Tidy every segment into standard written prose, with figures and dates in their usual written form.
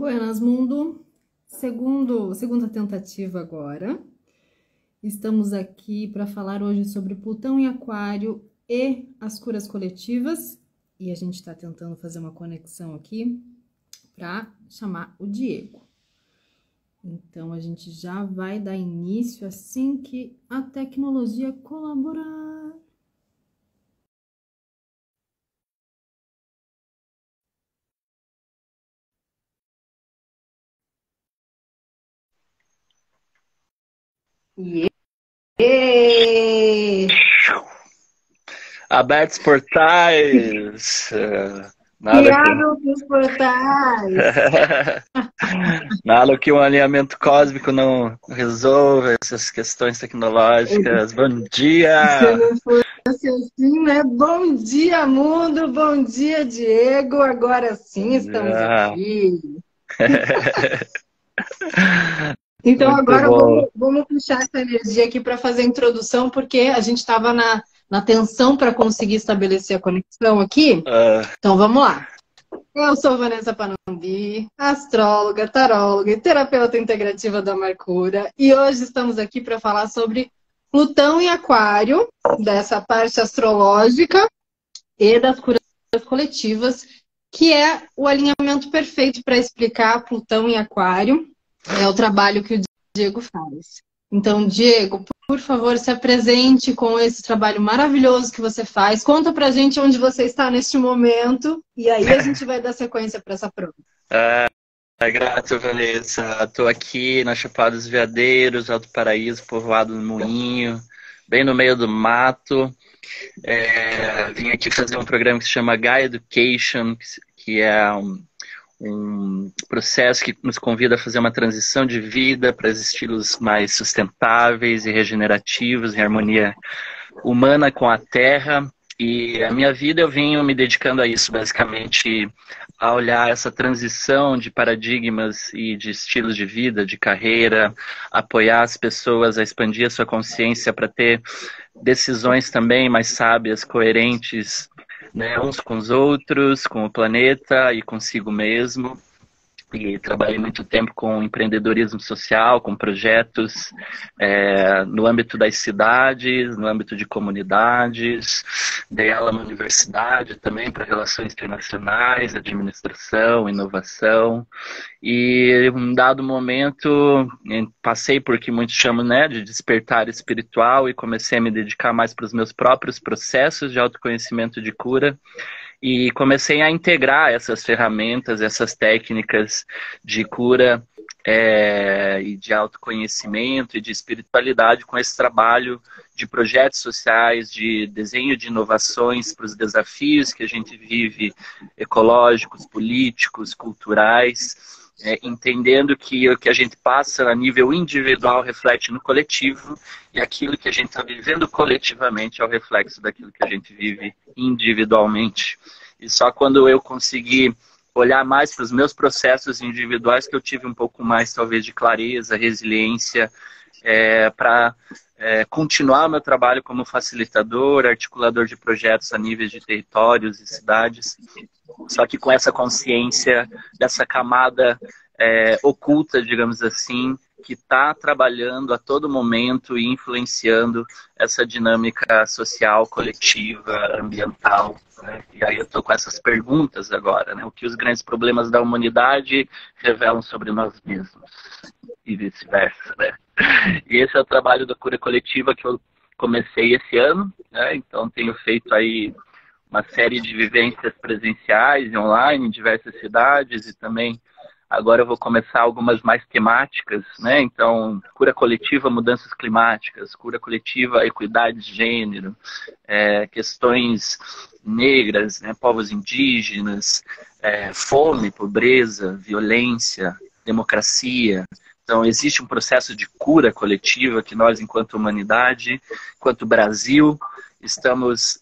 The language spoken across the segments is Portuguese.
Buenas, mundo. Segunda tentativa agora. Estamos aqui para falar hoje sobre Plutão em Aquário e as curas coletivas. E a gente está tentando fazer uma conexão aqui para chamar o Diego. Então, a gente já vai dar início assim que a tecnologia colaborar. Yeah. Abertos portais. Que Nada que... abram os portais. Nada que um alinhamento cósmico não resolva essas questões tecnológicas. Bom Se dia! não fosse assim, né? Bom dia, mundo. Bom dia, Diego. Agora sim Bom estamos dia! aqui. Então Muito agora bom. vamos puxar essa energia aqui para fazer a introdução, porque a gente estava na tensão para conseguir estabelecer a conexão aqui. Ah, Então vamos lá. Eu sou Vanessa Panambi, astróloga, taróloga e terapeuta integrativa da Mercúria. E hoje estamos aqui para falar sobre Plutão em Aquário, dessa parte astrológica e das curas coletivas, que é o alinhamento perfeito para explicar Plutão em Aquário. É o trabalho que o Diego faz. Então, Diego, por favor, se apresente com esse trabalho maravilhoso que você faz. Conta pra gente onde você está neste momento e aí a gente vai dar sequência para essa prova. grato, Vanessa. Estou aqui na Chapada dos Veadeiros, Alto Paraíso, povoado do Moinho, bem no meio do mato. Vim aqui fazer um programa que se chama Gaia Education, que é um processo que nos convida a fazer uma transição de vida para estilos mais sustentáveis e regenerativos, em harmonia humana com a Terra. E a minha vida eu venho me dedicando a isso, basicamente, a olhar essa transição de paradigmas e de estilos de vida, de carreira, apoiar as pessoas a expandir a sua consciência para ter decisões também mais sábias, coerentes, né, uns com os outros, com o planeta e consigo mesmo. E trabalhei muito tempo com empreendedorismo social, com projetos no âmbito das cidades, no âmbito de comunidades. Dei aula na universidade também para relações internacionais, administração, inovação. E em um dado momento passei por que muitos chamam, né, de despertar espiritual e comecei a me dedicar mais para os meus próprios processos de autoconhecimento de cura. E comecei a integrar essas ferramentas, essas técnicas de cura e de autoconhecimento e de espiritualidade com esse trabalho de projetos sociais, de desenho de inovações para os desafios que a gente vive, ecológicos, políticos, culturais, entendendo que o que a gente passa a nível individual reflete no coletivo e aquilo que a gente está vivendo coletivamente é o reflexo daquilo que a gente vive individualmente. E só quando eu consegui olhar mais para os meus processos individuais que eu tive um pouco mais, talvez, de clareza, resiliência, para continuar meu trabalho como facilitador, articulador de projetos a níveis de territórios e cidades, só que com essa consciência dessa camada oculta, digamos assim, que está trabalhando a todo momento e influenciando essa dinâmica social, coletiva, ambiental. Né? E aí eu estou com essas perguntas agora, né? O que os grandes problemas da humanidade revelam sobre nós mesmos e vice-versa, né? E esse é o trabalho da cura coletiva que eu comecei esse ano, né? Então tenho feito aí uma série de vivências presenciais e online em diversas cidades e também agora eu vou começar algumas mais temáticas, né? Então, cura coletiva, mudanças climáticas, cura coletiva, equidade de gênero, questões negras, né? Povos indígenas, fome, pobreza, violência, democracia. Então, existe um processo de cura coletiva que nós, enquanto humanidade, enquanto Brasil, estamos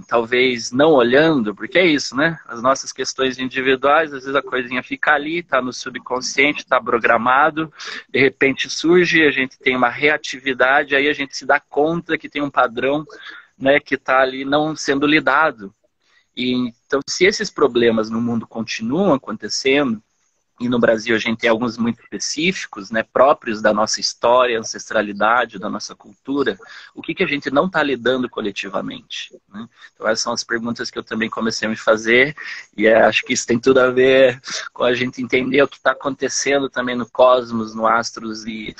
talvez não olhando, porque é isso, né? As nossas questões individuais, às vezes a coisinha fica ali, está no subconsciente, está programado, de repente surge, a gente tem uma reatividade, aí a gente se dá conta que tem um padrão, né, que está ali não sendo lidado. E, então, se esses problemas no mundo continuam acontecendo, e no Brasil a gente tem alguns muito específicos, né, próprios da nossa história, ancestralidade, da nossa cultura, o que a gente não está lidando coletivamente, né? Então essas são as perguntas que eu também comecei a me fazer, e acho que isso tem tudo a ver com a gente entender o que está acontecendo também no cosmos, no astros, e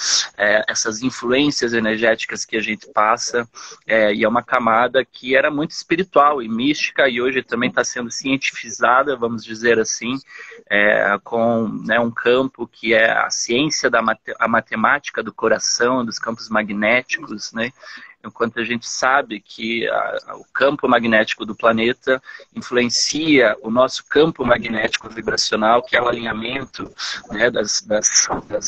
essas influências energéticas que a gente passa, e é uma camada que era muito espiritual e mística, e hoje também está sendo cientificizada, vamos dizer assim, com, né, um campo que é a ciência a matemática do coração, dos campos magnéticos, né? Enquanto a gente sabe que o campo magnético do planeta influencia o nosso campo magnético vibracional, que é o alinhamento, né, das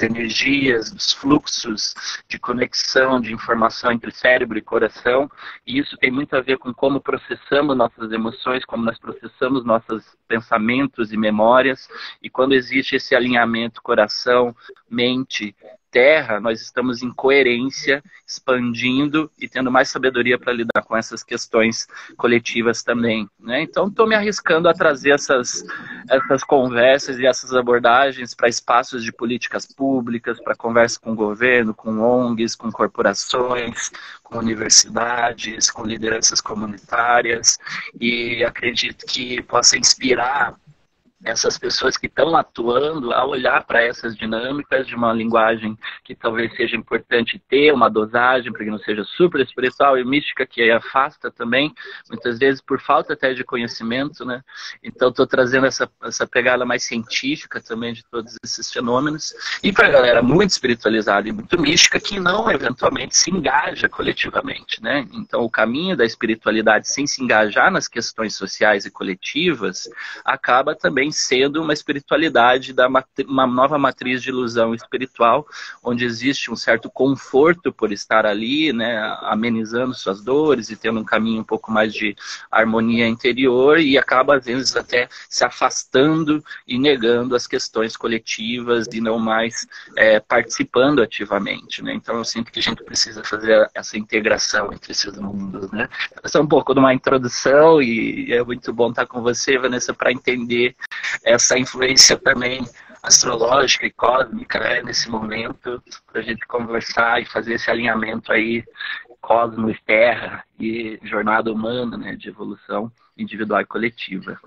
energias, dos fluxos de conexão, de informação entre cérebro e coração, e isso tem muito a ver com como processamos nossas emoções, como nós processamos nossos pensamentos e memórias, e quando existe esse alinhamento coração, mente, terra, nós estamos em coerência, expandindo e tendo mais sabedoria para lidar com essas questões coletivas também, né? Então, estou me arriscando a trazer essas conversas e essas abordagens para espaços de políticas públicas, para conversa com o governo, com ONGs, com corporações, com universidades, com lideranças comunitárias, e acredito que possa inspirar essas pessoas que estão atuando a olhar para essas dinâmicas de uma linguagem que talvez seja importante ter uma dosagem para que não seja super espiritual e mística, que afasta também, muitas vezes por falta até de conhecimento, né? Então estou trazendo essa pegada mais científica também de todos esses fenômenos, e para a galera muito espiritualizada e muito mística que não eventualmente se engaja coletivamente, né? Então o caminho da espiritualidade sem se engajar nas questões sociais e coletivas acaba também sendo uma espiritualidade uma nova matriz de ilusão espiritual, onde existe um certo conforto por estar ali, né, amenizando suas dores e tendo um caminho um pouco mais de harmonia interior, e acaba às vezes até se afastando e negando as questões coletivas e não mais participando ativamente, né? Então eu sinto que a gente precisa fazer essa integração entre esses mundos, né? Essa é um pouco de uma introdução, e é muito bom estar com você, Vanessa, para entender essa influência também astrológica e cósmica, né, nesse momento, para a gente conversar e fazer esse alinhamento aí, cosmos, terra e jornada humana, né, de evolução individual e coletiva.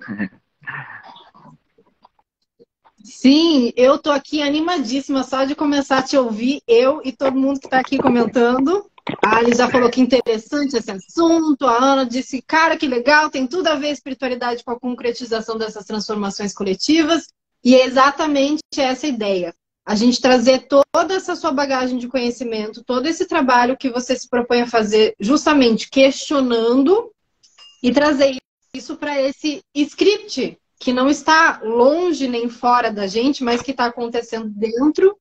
Sim, eu tô aqui animadíssima só de começar a te ouvir, eu e todo mundo que está aqui comentando. A Ali já falou que interessante esse assunto, a Ana disse, cara, que legal, tem tudo a ver a espiritualidade com a concretização dessas transformações coletivas, e é exatamente essa ideia. A gente trazer toda essa sua bagagem de conhecimento, todo esse trabalho que você se propõe a fazer, justamente questionando, e trazer isso para esse script, que não está longe nem fora da gente, mas que está acontecendo dentro,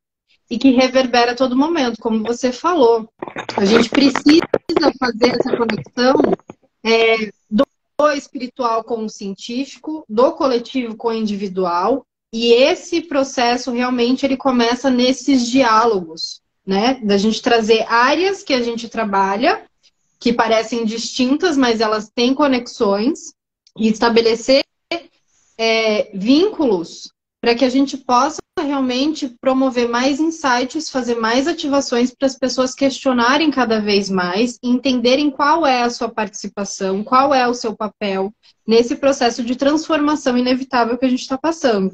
e que reverbera a todo momento, como você falou. A gente precisa fazer essa conexão do espiritual com o científico, do coletivo com o individual, e esse processo realmente ele começa nesses diálogos, né? Da gente trazer áreas que a gente trabalha, que parecem distintas, mas elas têm conexões, e estabelecer vínculos para que a gente possa realmente promover mais insights, fazer mais ativações para as pessoas questionarem cada vez mais, entenderem qual é a sua participação, qual é o seu papel nesse processo de transformação inevitável que a gente está passando.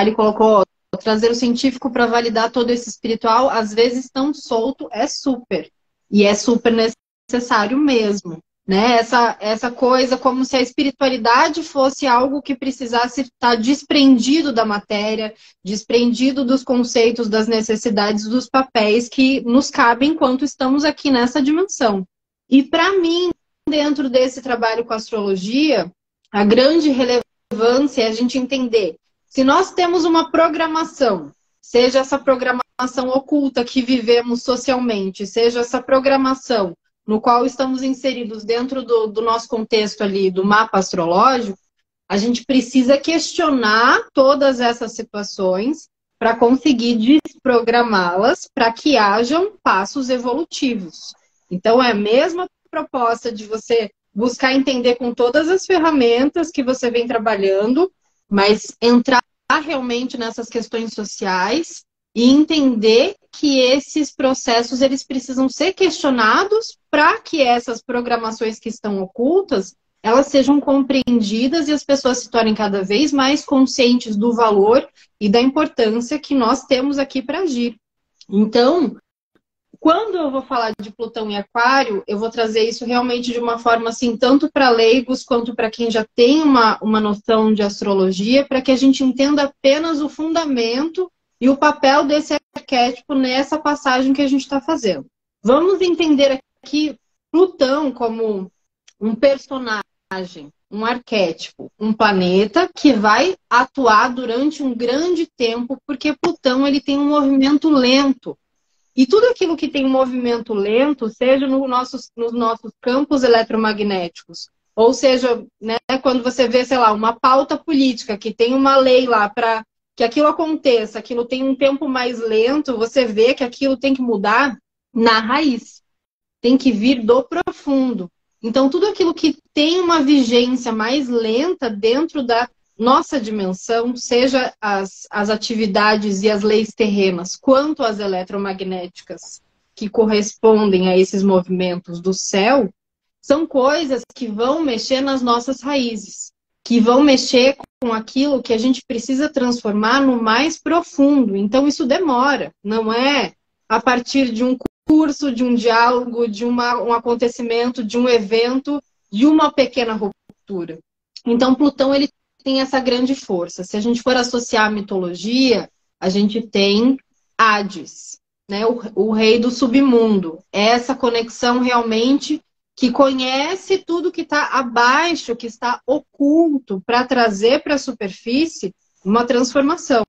Ele colocou, trazer o científico para validar todo esse espiritual, às vezes tão solto, é super. E é super necessário mesmo. Né? Essa coisa como se a espiritualidade fosse algo que precisasse estar desprendido da matéria, desprendido dos conceitos, das necessidades, dos papéis que nos cabem enquanto estamos aqui nessa dimensão. E para mim, dentro desse trabalho com a astrologia, a grande relevância é a gente entender se nós temos uma programação, seja essa programação oculta que vivemos socialmente, seja essa programação no qual estamos inseridos dentro do nosso contexto ali, do mapa astrológico, a gente precisa questionar todas essas situações para conseguir desprogramá-las para que hajam passos evolutivos. Então, é a mesma proposta de você buscar entender com todas as ferramentas que você vem trabalhando, mas entrar realmente nessas questões sociais e entender que esses processos eles precisam ser questionados para que essas programações que estão ocultas elas sejam compreendidas e as pessoas se tornem cada vez mais conscientes do valor e da importância que nós temos aqui para agir. Então, quando eu vou falar de Plutão e Aquário, eu vou trazer isso realmente de uma forma assim, tanto para leigos quanto para quem já tem uma noção de astrologia, para que a gente entenda apenas o fundamento e o papel desse arquétipo nessa passagem que a gente está fazendo. Vamos entender aqui Plutão como um personagem, um arquétipo, um planeta que vai atuar durante um grande tempo, porque Plutão ele tem um movimento lento. E tudo aquilo que tem um movimento lento, seja nos nossos campos eletromagnéticos, ou seja, né, quando você vê, sei lá, uma pauta política, que tem uma lei lá para que aquilo aconteça, aquilo tem um tempo mais lento, você vê que aquilo tem que mudar na raiz, tem que vir do profundo. Então, tudo aquilo que tem uma vigência mais lenta dentro da nossa dimensão, seja as atividades e as leis terrenas, quanto as eletromagnéticas que correspondem a esses movimentos do céu, são coisas que vão mexer nas nossas raízes, que vão mexer com aquilo que a gente precisa transformar no mais profundo. Então, isso demora, não é a partir de um curso, de um diálogo, de um acontecimento, de um evento, de uma pequena ruptura. Então, Plutão, ele tem essa grande força. Se a gente for associar a mitologia, a gente tem Hades, né? O rei do submundo. É essa conexão realmente que conhece tudo que está abaixo, que está oculto, para trazer para a superfície uma transformação.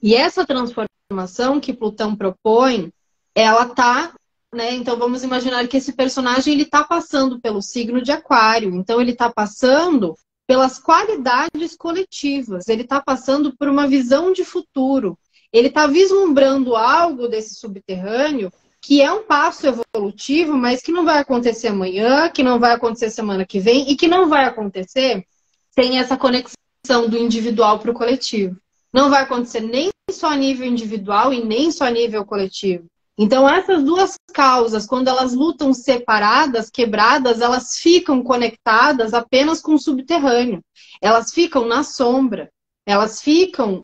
E essa transformação que Plutão propõe, ela está, né? Então vamos imaginar que esse personagem ele está passando pelo signo de Aquário. Então ele está passando pelas qualidades coletivas, ele está passando por uma visão de futuro, ele está vislumbrando algo desse subterrâneo que é um passo evolutivo, mas que não vai acontecer amanhã, que não vai acontecer semana que vem e que não vai acontecer sem essa conexão do individual para o coletivo. Não vai acontecer nem só a nível individual e nem só a nível coletivo. Então, essas duas causas, quando elas lutam separadas, quebradas, elas ficam conectadas apenas com o subterrâneo. Elas ficam na sombra. Elas ficam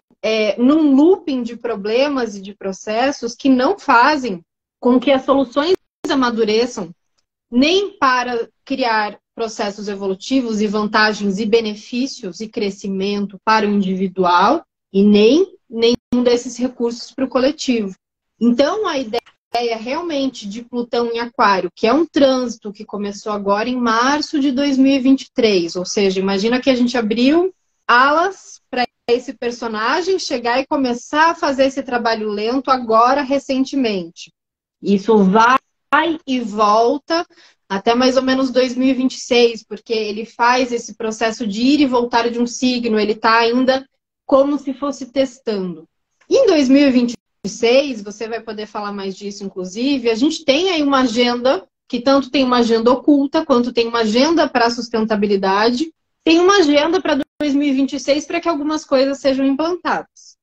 num looping de problemas e de processos que não fazem com que as soluções amadureçam, nem para criar processos evolutivos e vantagens e benefícios e crescimento para o individual, e nem nenhum desses recursos para o coletivo. Então, a ideia realmente de Plutão em Aquário, que é um trânsito que começou agora em março de 2023, ou seja, imagina que a gente abriu alas para esse personagem chegar e começar a fazer esse trabalho lento agora, recentemente. Isso vai e volta até mais ou menos 2026, porque ele faz esse processo de ir e voltar de um signo, ele está ainda como se fosse testando. Em 2026, você vai poder falar mais disso, inclusive, a gente tem aí uma agenda, que tanto tem uma agenda oculta, quanto tem uma agenda para a sustentabilidade, tem uma agenda para 2026 para que algumas coisas sejam implantadas.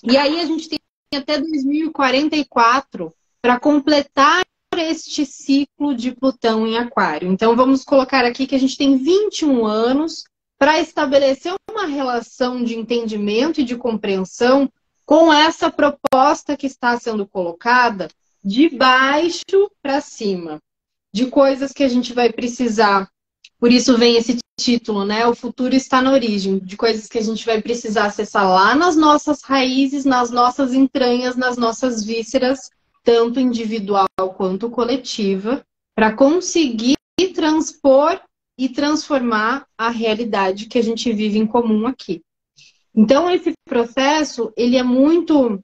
E aí a gente tem até 2044 para completar este ciclo de Plutão em Aquário. Então vamos colocar aqui que a gente tem 21 anos para estabelecer uma relação de entendimento e de compreensão com essa proposta que está sendo colocada de baixo para cima, de coisas que a gente vai precisar. Por isso vem esse título, né? O futuro está na origem, de coisas que a gente vai precisar acessar lá nas nossas raízes, nas nossas entranhas, nas nossas vísceras, tanto individual quanto coletiva, para conseguir transpor e transformar a realidade que a gente vive em comum aqui. Então, esse processo, ele é muito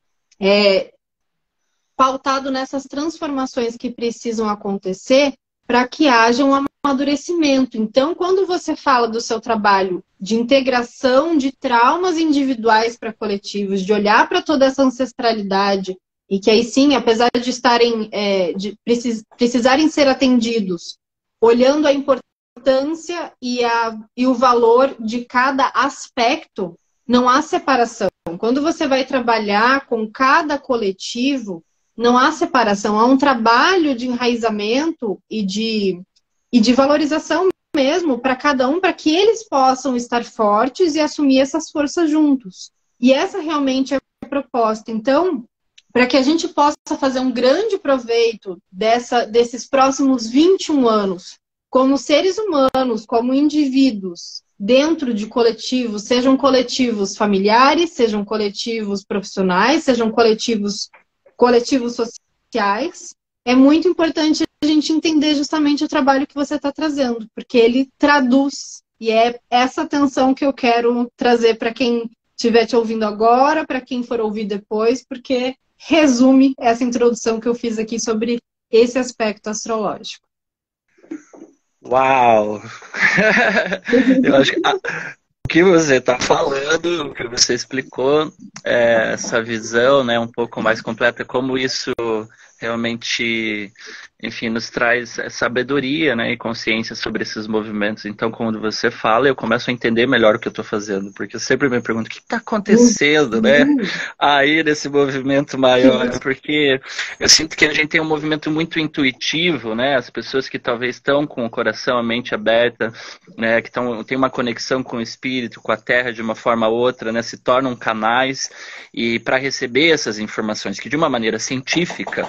pautado nessas transformações que precisam acontecer para que haja um amadurecimento. Então, quando você fala do seu trabalho de integração de traumas individuais para coletivos, de olhar para toda essa ancestralidade, e que aí sim, apesar de estarem, precisarem ser atendidos, olhando a importância e o valor de cada aspecto não há separação. Quando você vai trabalhar com cada coletivo, não há separação, há um trabalho de enraizamento e de valorização mesmo para cada um, para que eles possam estar fortes e assumir essas forças juntos. E essa realmente é a proposta. Então, para que a gente possa fazer um grande proveito desses próximos 21 anos, como seres humanos, como indivíduos, dentro de coletivos, sejam coletivos familiares, sejam coletivos profissionais, sejam coletivos sociais, é muito importante a gente entender justamente o trabalho que você está trazendo, porque ele traduz, e é essa atenção que eu quero trazer para quem estiver te ouvindo agora, para quem for ouvir depois, porque resume essa introdução que eu fiz aqui sobre esse aspecto astrológico. Uau! Eu acho que o que você está falando, o que você explicou, essa visão, né, um pouco mais completa, como isso realmente, enfim, nos traz sabedoria, né, e consciência sobre esses movimentos. Então, quando você fala, eu começo a entender melhor o que eu estou fazendo, porque eu sempre me pergunto o que está acontecendo, né, aí nesse movimento maior, porque eu sinto que a gente tem um movimento muito intuitivo, né, as pessoas que talvez estão com o coração, a mente aberta, né, que têm uma conexão com o espírito, com a terra de uma forma ou outra, né, se tornam canais, e para receber essas informações, que de uma maneira científica,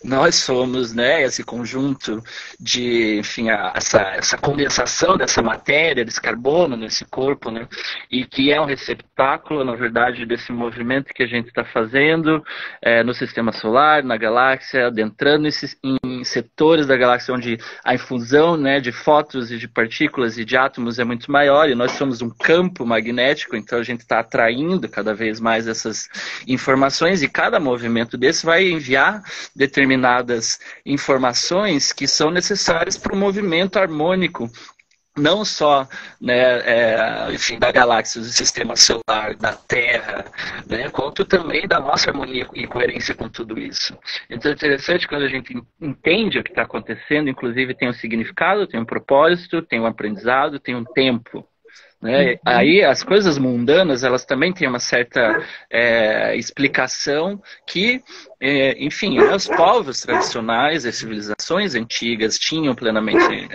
nós somos, né, esse conjunto de, enfim, essa condensação dessa matéria, desse carbono nesse corpo, né, e que é um receptáculo, na verdade, desse movimento que a gente está fazendo no sistema solar, na galáxia, adentrando em setores da galáxia onde a infusão, né, de fótons e de partículas e de átomos é muito maior, e nós somos um campo magnético, então a gente está atraindo cada vez mais essas informações, e cada movimento desse vai enviar determinadas informações que são necessárias para o movimento harmônico, não só, né, enfim, da galáxia, do sistema solar, da Terra, né, quanto também da nossa harmonia e coerência com tudo isso. Então é interessante quando a gente entende o que está acontecendo, inclusive tem um significado, tem um propósito, tem um aprendizado, tem um tempo. Né? Aí as coisas mundanas, elas também têm uma certa explicação que, enfim, os povos tradicionais, as civilizações antigas tinham plenamente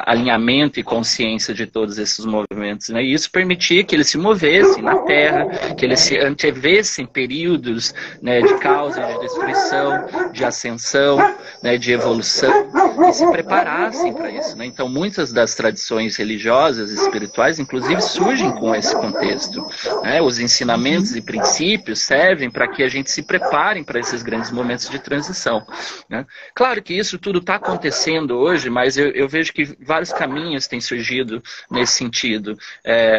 alinhamento e consciência de todos esses movimentos, né? E isso permitia que eles se movessem na Terra, que eles se antevessem períodos, né, de causa, de destruição, de ascensão, né, de evolução, e se preparassem para isso, né? Então muitas das tradições religiosas e espirituais, inclusive, surgem com esse contexto, né? Os ensinamentos e princípios servem para que a gente se prepare para esses grandes momentos de transição, né? Claro que isso tudo está acontecendo hoje, mas eu vejo que vários caminhos têm surgido nesse sentido.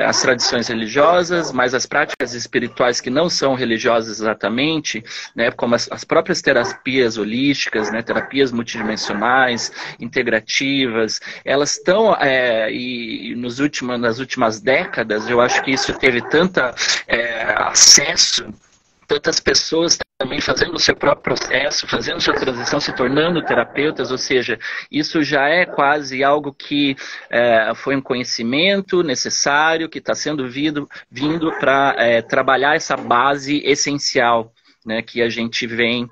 As tradições religiosas, mas as práticas espirituais que não são religiosas exatamente, né? Como as próprias terapias holísticas, né? Terapias multidimensionais, integrativas, elas estão, e nas últimas décadas, eu acho que isso teve tanta acesso, tantas pessoas também fazendo o seu próprio processo, fazendo sua transição, se tornando terapeutas, ou seja, isso já é quase algo que foi um conhecimento necessário, que está sendo vindo para trabalhar essa base essencial, né, que a gente vem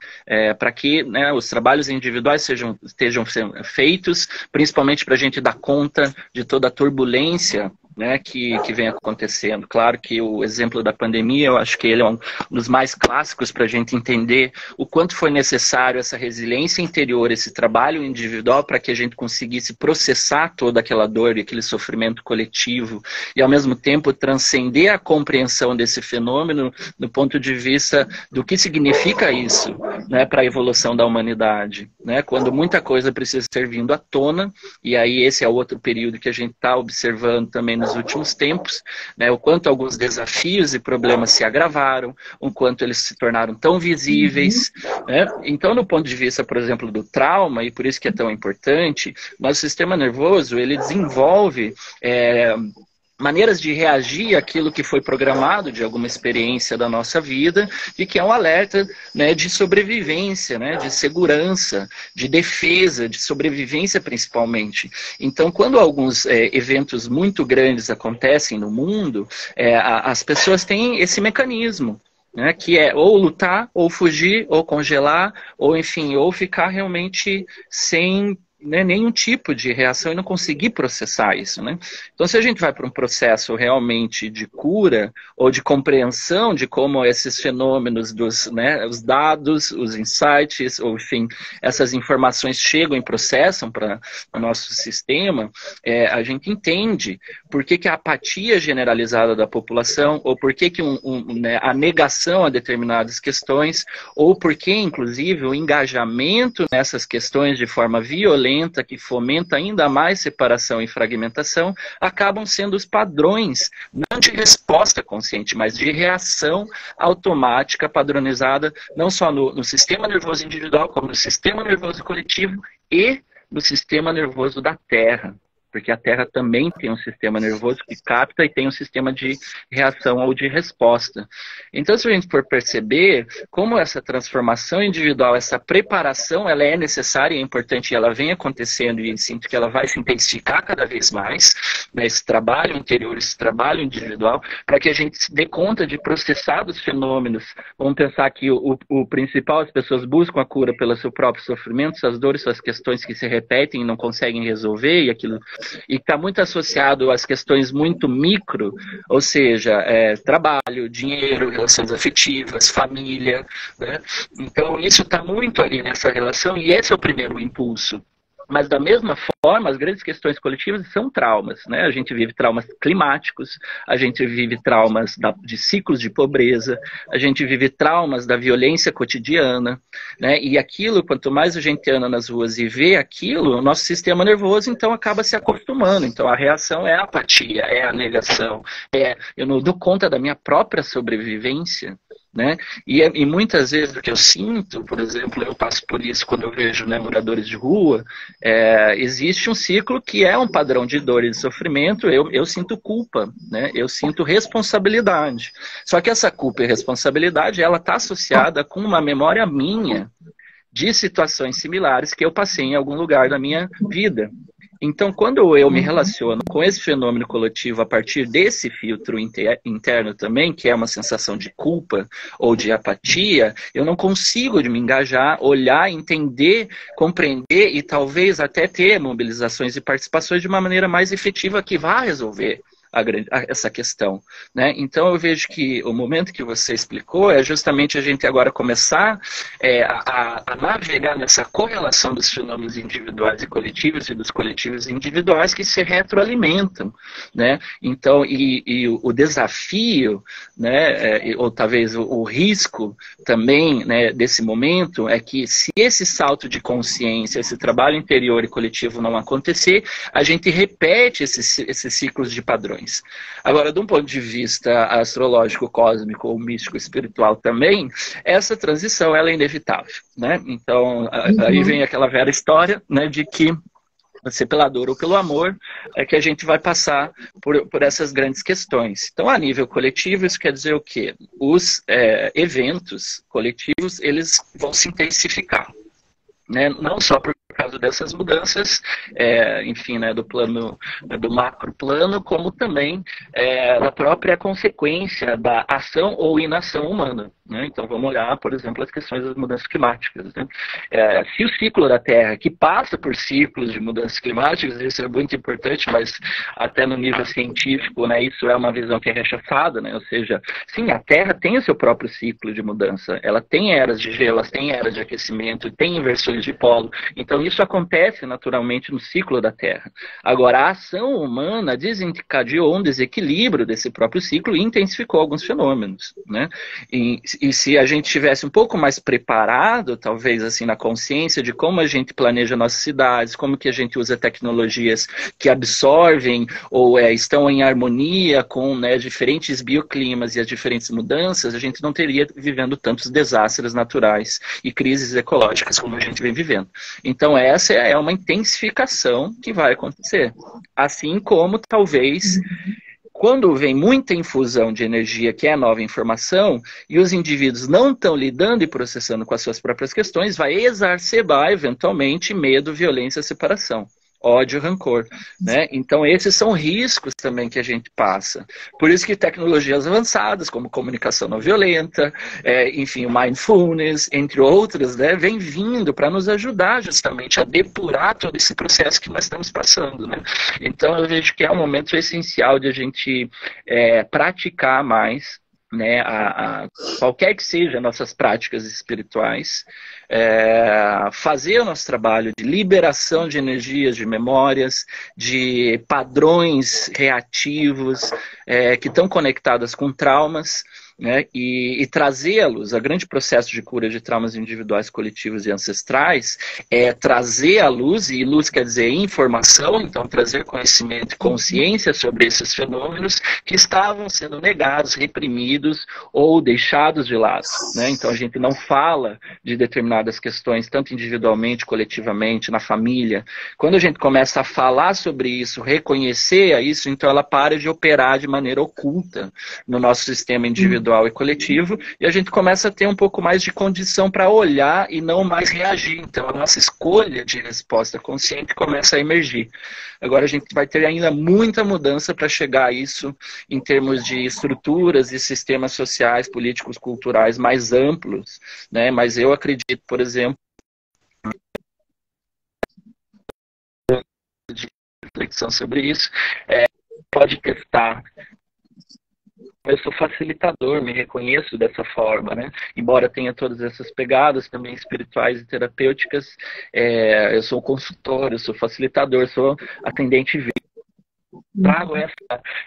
para que, né, os trabalhos individuais estejam sendo feitos, principalmente para a gente dar conta de toda a turbulência, né, que vem acontecendo. Claro que o exemplo da pandemia, eu acho que ele é um dos mais clássicos para a gente entender o quanto foi necessário essa resiliência interior, esse trabalho individual para que a gente conseguisse processar toda aquela dor e aquele sofrimento coletivo e, ao mesmo tempo, transcender a compreensão desse fenômeno do ponto de vista do que significa isso, né, para a evolução da humanidade, né, quando muita coisa precisa ser vindo à tona, e aí esse é outro período que a gente está observando também nos últimos tempos, né, o quanto alguns desafios e problemas se agravaram, o quanto eles se tornaram tão visíveis, né? Então, no ponto de vista, por exemplo, do trauma, e por isso que é tão importante, nosso sistema nervoso, ele desenvolve maneiras de reagir àquilo que foi programado de alguma experiência da nossa vida, de que é um alerta, né, de sobrevivência, né, de segurança, de defesa, de sobrevivência principalmente. Então, quando alguns eventos muito grandes acontecem no mundo, as pessoas têm esse mecanismo, né, que é ou lutar, ou fugir, ou congelar, ou enfim, ou ficar realmente sem, né, nenhum tipo de reação e não conseguir processar isso, né? Então, se a gente vai para um processo realmente de cura ou de compreensão de como esses fenômenos né, os dados, os insights, ou enfim, essas informações chegam e processam para o nosso sistema, a gente entende por que a apatia generalizada da população, ou por que né, a negação a determinadas questões, ou por que, inclusive, o engajamento nessas questões de forma violenta, que fomenta ainda mais separação e fragmentação, acabam sendo os padrões, não de resposta consciente, mas de reação automática, padronizada, não só no sistema nervoso individual, como no sistema nervoso coletivo e no sistema nervoso da Terra. Porque a Terra também tem um sistema nervoso que capta e tem um sistema de reação ou de resposta. Então, se a gente for perceber como essa transformação individual, essa preparação, ela é necessária e é importante, e ela vem acontecendo, e sinto que ela vai se intensificar cada vez mais, né, esse trabalho interior, esse trabalho individual, para que a gente se dê conta de processar os fenômenos. Vamos pensar que o principal, as pessoas buscam a cura pelo seu próprio sofrimento, suas dores, suas questões que se repetem e não conseguem resolver, e aquilo... E está muito associado às questões muito micro, ou seja, trabalho, dinheiro, relações afetivas, família, né? Então isso está muito ali nessa relação e esse é o primeiro impulso. Mas da mesma forma, as grandes questões coletivas são traumas, né? A gente vive traumas climáticos, a gente vive traumas de ciclos de pobreza, a gente vive traumas da violência cotidiana, né? E aquilo, quanto mais a gente anda nas ruas e vê aquilo, o nosso sistema nervoso, então, acaba se acostumando. Então, a reação é a apatia, é a negação, eu não dou conta da minha própria sobrevivência, né? E muitas vezes o que eu sinto, por exemplo, eu passo por isso quando eu vejo, né, moradores de rua, existe um ciclo que é um padrão de dor e de sofrimento, eu sinto culpa, né? Eu sinto responsabilidade. Só que essa culpa e responsabilidade, ela está associada com uma memória minha de situações similares que eu passei em algum lugar da minha vida. Então, quando eu me relaciono com esse fenômeno coletivo a partir desse filtro interno também, que é uma sensação de culpa ou de apatia, eu não consigo me engajar, olhar, entender, compreender e talvez até ter mobilizações e participações de uma maneira mais efetiva que vá resolver essa questão, né? Então eu vejo que o momento que você explicou é justamente a gente agora começar a navegar nessa correlação dos fenômenos individuais e coletivos e dos coletivos individuais que se retroalimentam, né? Então, o desafio, né, ou talvez o risco também, né, desse momento é que se esse salto de consciência, esse trabalho interior e coletivo não acontecer, a gente repete esses ciclos de padrões. Agora, de um ponto de vista astrológico, cósmico ou místico espiritual também, essa transição ela é inevitável, né? Então, aí vem aquela velha história, né, de que ser pela dor ou pelo amor, é que a gente vai passar por essas grandes questões. Então, a nível coletivo, isso quer dizer o quê? Os eventos coletivos, eles vão se intensificar, né? Não só por causa dessas mudanças, enfim, né, do plano, do macro plano, como também da própria consequência da ação ou inação humana, né? Então vamos olhar, por exemplo, as questões das mudanças climáticas, né? Se o ciclo da Terra, que passa por ciclos de mudanças climáticas, isso é muito importante, mas até no nível científico, né, isso é uma visão que é rechaçada, né? Ou seja, sim, a Terra tem o seu próprio ciclo de mudança, ela tem eras de gelo, ela tem eras de aquecimento, tem inversões de polo, então isso acontece naturalmente no ciclo da Terra. Agora, a ação humana desencadeou um desequilíbrio desse próprio ciclo e intensificou alguns fenômenos, né? E se a gente tivesse um pouco mais preparado, talvez assim, na consciência de como a gente planeja nossas cidades, como que a gente usa tecnologias que absorvem ou estão em harmonia com, né, diferentes bioclimas e as diferentes mudanças, a gente não teria vivendo tantos desastres naturais e crises ecológicas como a gente vem vivendo. Então essa é uma intensificação que vai acontecer. Assim como talvez quando vem muita infusão de energia, que é nova informação, e os indivíduos não estão lidando e processando com as suas próprias questões, vai exacerbar, eventualmente, medo, violência, separação. Ódio, rancor, né? Então esses são riscos também que a gente passa. Por isso que tecnologias avançadas, como comunicação não violenta, enfim, o mindfulness, entre outras, né, vem vindo para nos ajudar justamente a depurar todo esse processo que nós estamos passando, né? Então eu vejo que é um momento essencial de a gente praticar mais, né, qualquer que seja nossas práticas espirituais, fazer o nosso trabalho de liberação de energias, de memórias, de padrões reativos que estão conectadas com traumas, né, e trazê-los, o grande processo de cura de traumas individuais, coletivos e ancestrais é trazer à luz, e luz quer dizer informação, então trazer conhecimento e consciência sobre esses fenômenos que estavam sendo negados, reprimidos ou deixados de lado, né? Então a gente não fala de determinadas questões, tanto individualmente, coletivamente, na família. Quando a gente começa a falar sobre isso, reconhecer isso, então ela para de operar de maneira oculta no nosso sistema individual e coletivo, e a gente começa a ter um pouco mais de condição para olhar e não mais reagir. Então a nossa escolha de resposta consciente começa a emergir. Agora a gente vai ter ainda muita mudança para chegar a isso em termos de estruturas e sistemas sociais, políticos, culturais mais amplos, né? Mas eu acredito, por exemplo, de reflexão sobre isso, pode testar. Eu sou facilitador, me reconheço dessa forma, né? Embora tenha todas essas pegadas também espirituais e terapêuticas, eu sou consultor, eu sou facilitador, sou atendente vídeo. Trago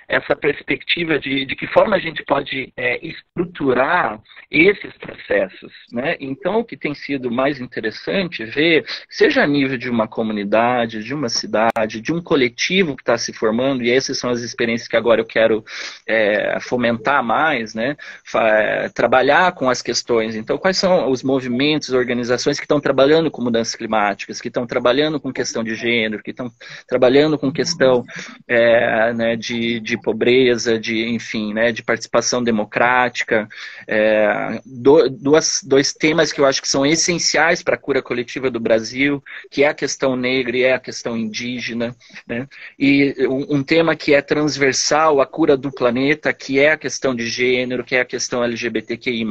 essa perspectiva de que forma a gente pode estruturar esses processos, né? Então, o que tem sido mais interessante ver, seja a nível de uma comunidade, de uma cidade, de um coletivo que está se formando, e essas são as experiências que agora eu quero fomentar mais, né? Trabalhar com as questões. Então, quais são os movimentos, organizações que estão trabalhando com mudanças climáticas, que estão trabalhando com questão de gênero, que estão trabalhando com questão né, de pobreza, enfim, né, de participação democrática, dois temas que eu acho que são essenciais para a cura coletiva do Brasil, que é a questão negra e é a questão indígena, né, e um tema que é transversal à cura do planeta, que é a questão de gênero, que é a questão LGBTQI+,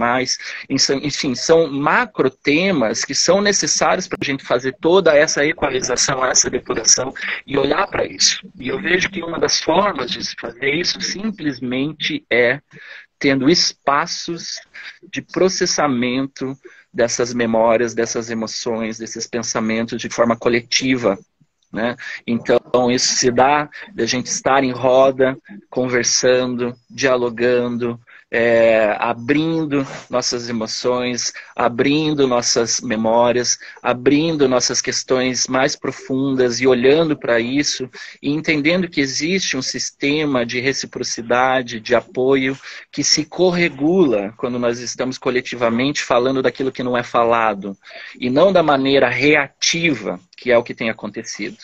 enfim, são macro temas que são necessários para a gente fazer toda essa equalização, essa depuração e olhar para isso. E eu vejo que uma das formas de se fazer isso simplesmente é tendo espaços de processamento dessas memórias, dessas emoções, desses pensamentos de forma coletiva, né? Então isso se dá de a gente estar em roda, conversando, dialogando, abrindo nossas emoções, abrindo nossas memórias, abrindo nossas questões mais profundas e olhando para isso e entendendo que existe um sistema de reciprocidade, de apoio que se corregula quando nós estamos coletivamente falando daquilo que não é falado e não da maneira reativa, que é o que tem acontecido.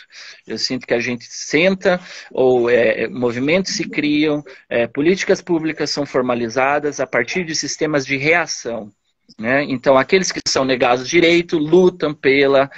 Eu sinto que a gente senta, ou movimentos se criam, políticas públicas são formalizadas a partir de sistemas de reação, né? Então, aqueles que são negados direito lutam pela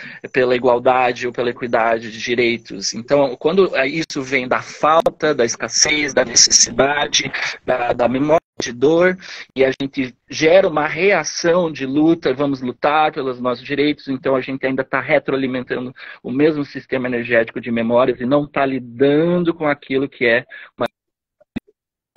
igualdade ou pela equidade de direitos. Então, quando isso vem da falta, da escassez, da necessidade, da memória de dor, e a gente gera uma reação de luta, vamos lutar pelos nossos direitos, então a gente ainda está retroalimentando o mesmo sistema energético de memórias e não está lidando com aquilo que é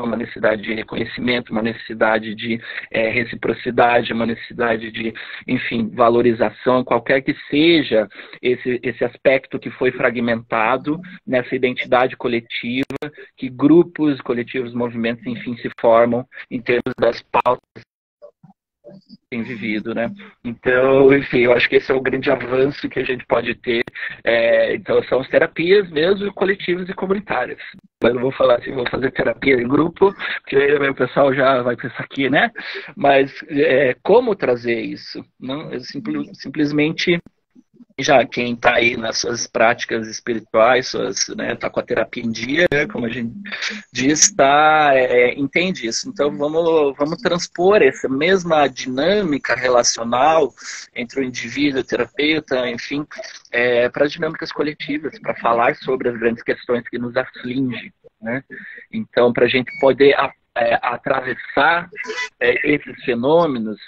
uma necessidade de reconhecimento, uma necessidade de reciprocidade, uma necessidade de, enfim, valorização, qualquer que seja esse aspecto que foi fragmentado nessa identidade coletiva, que grupos, coletivos, movimentos, enfim, se formam em termos das pautas tem vivido, né? Então, enfim, eu acho que esse é o grande avanço que a gente pode ter. Então, são as terapias mesmo coletivas e comunitárias. Mas não vou falar assim, vou fazer terapia em grupo, porque aí o pessoal já vai pensar aqui, né? Mas como trazer isso? Não, simplesmente já quem está aí nas suas práticas espirituais, né, tá com a terapia em dia, né, como a gente diz, entende isso. Então vamos transpor essa mesma dinâmica relacional entre o indivíduo e o terapeuta, enfim, para as dinâmicas coletivas, para falar sobre as grandes questões que nos afligem, né? Então, para a gente poder atravessar esses fenômenos,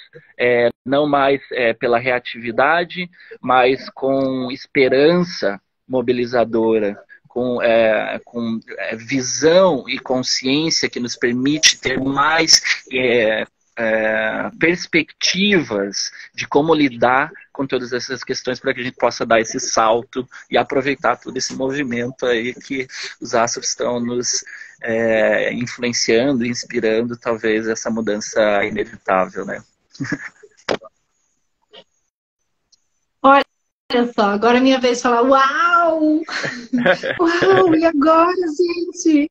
não mais pela reatividade, mas com esperança mobilizadora, com visão e consciência que nos permite ter mais perspectivas de como lidar com todas essas questões para que a gente possa dar esse salto e aproveitar todo esse movimento aí que os astros estão nos influenciando, inspirando talvez essa mudança inevitável, né? Olha só, agora é minha vez de falar, uau! Uau, e agora, gente?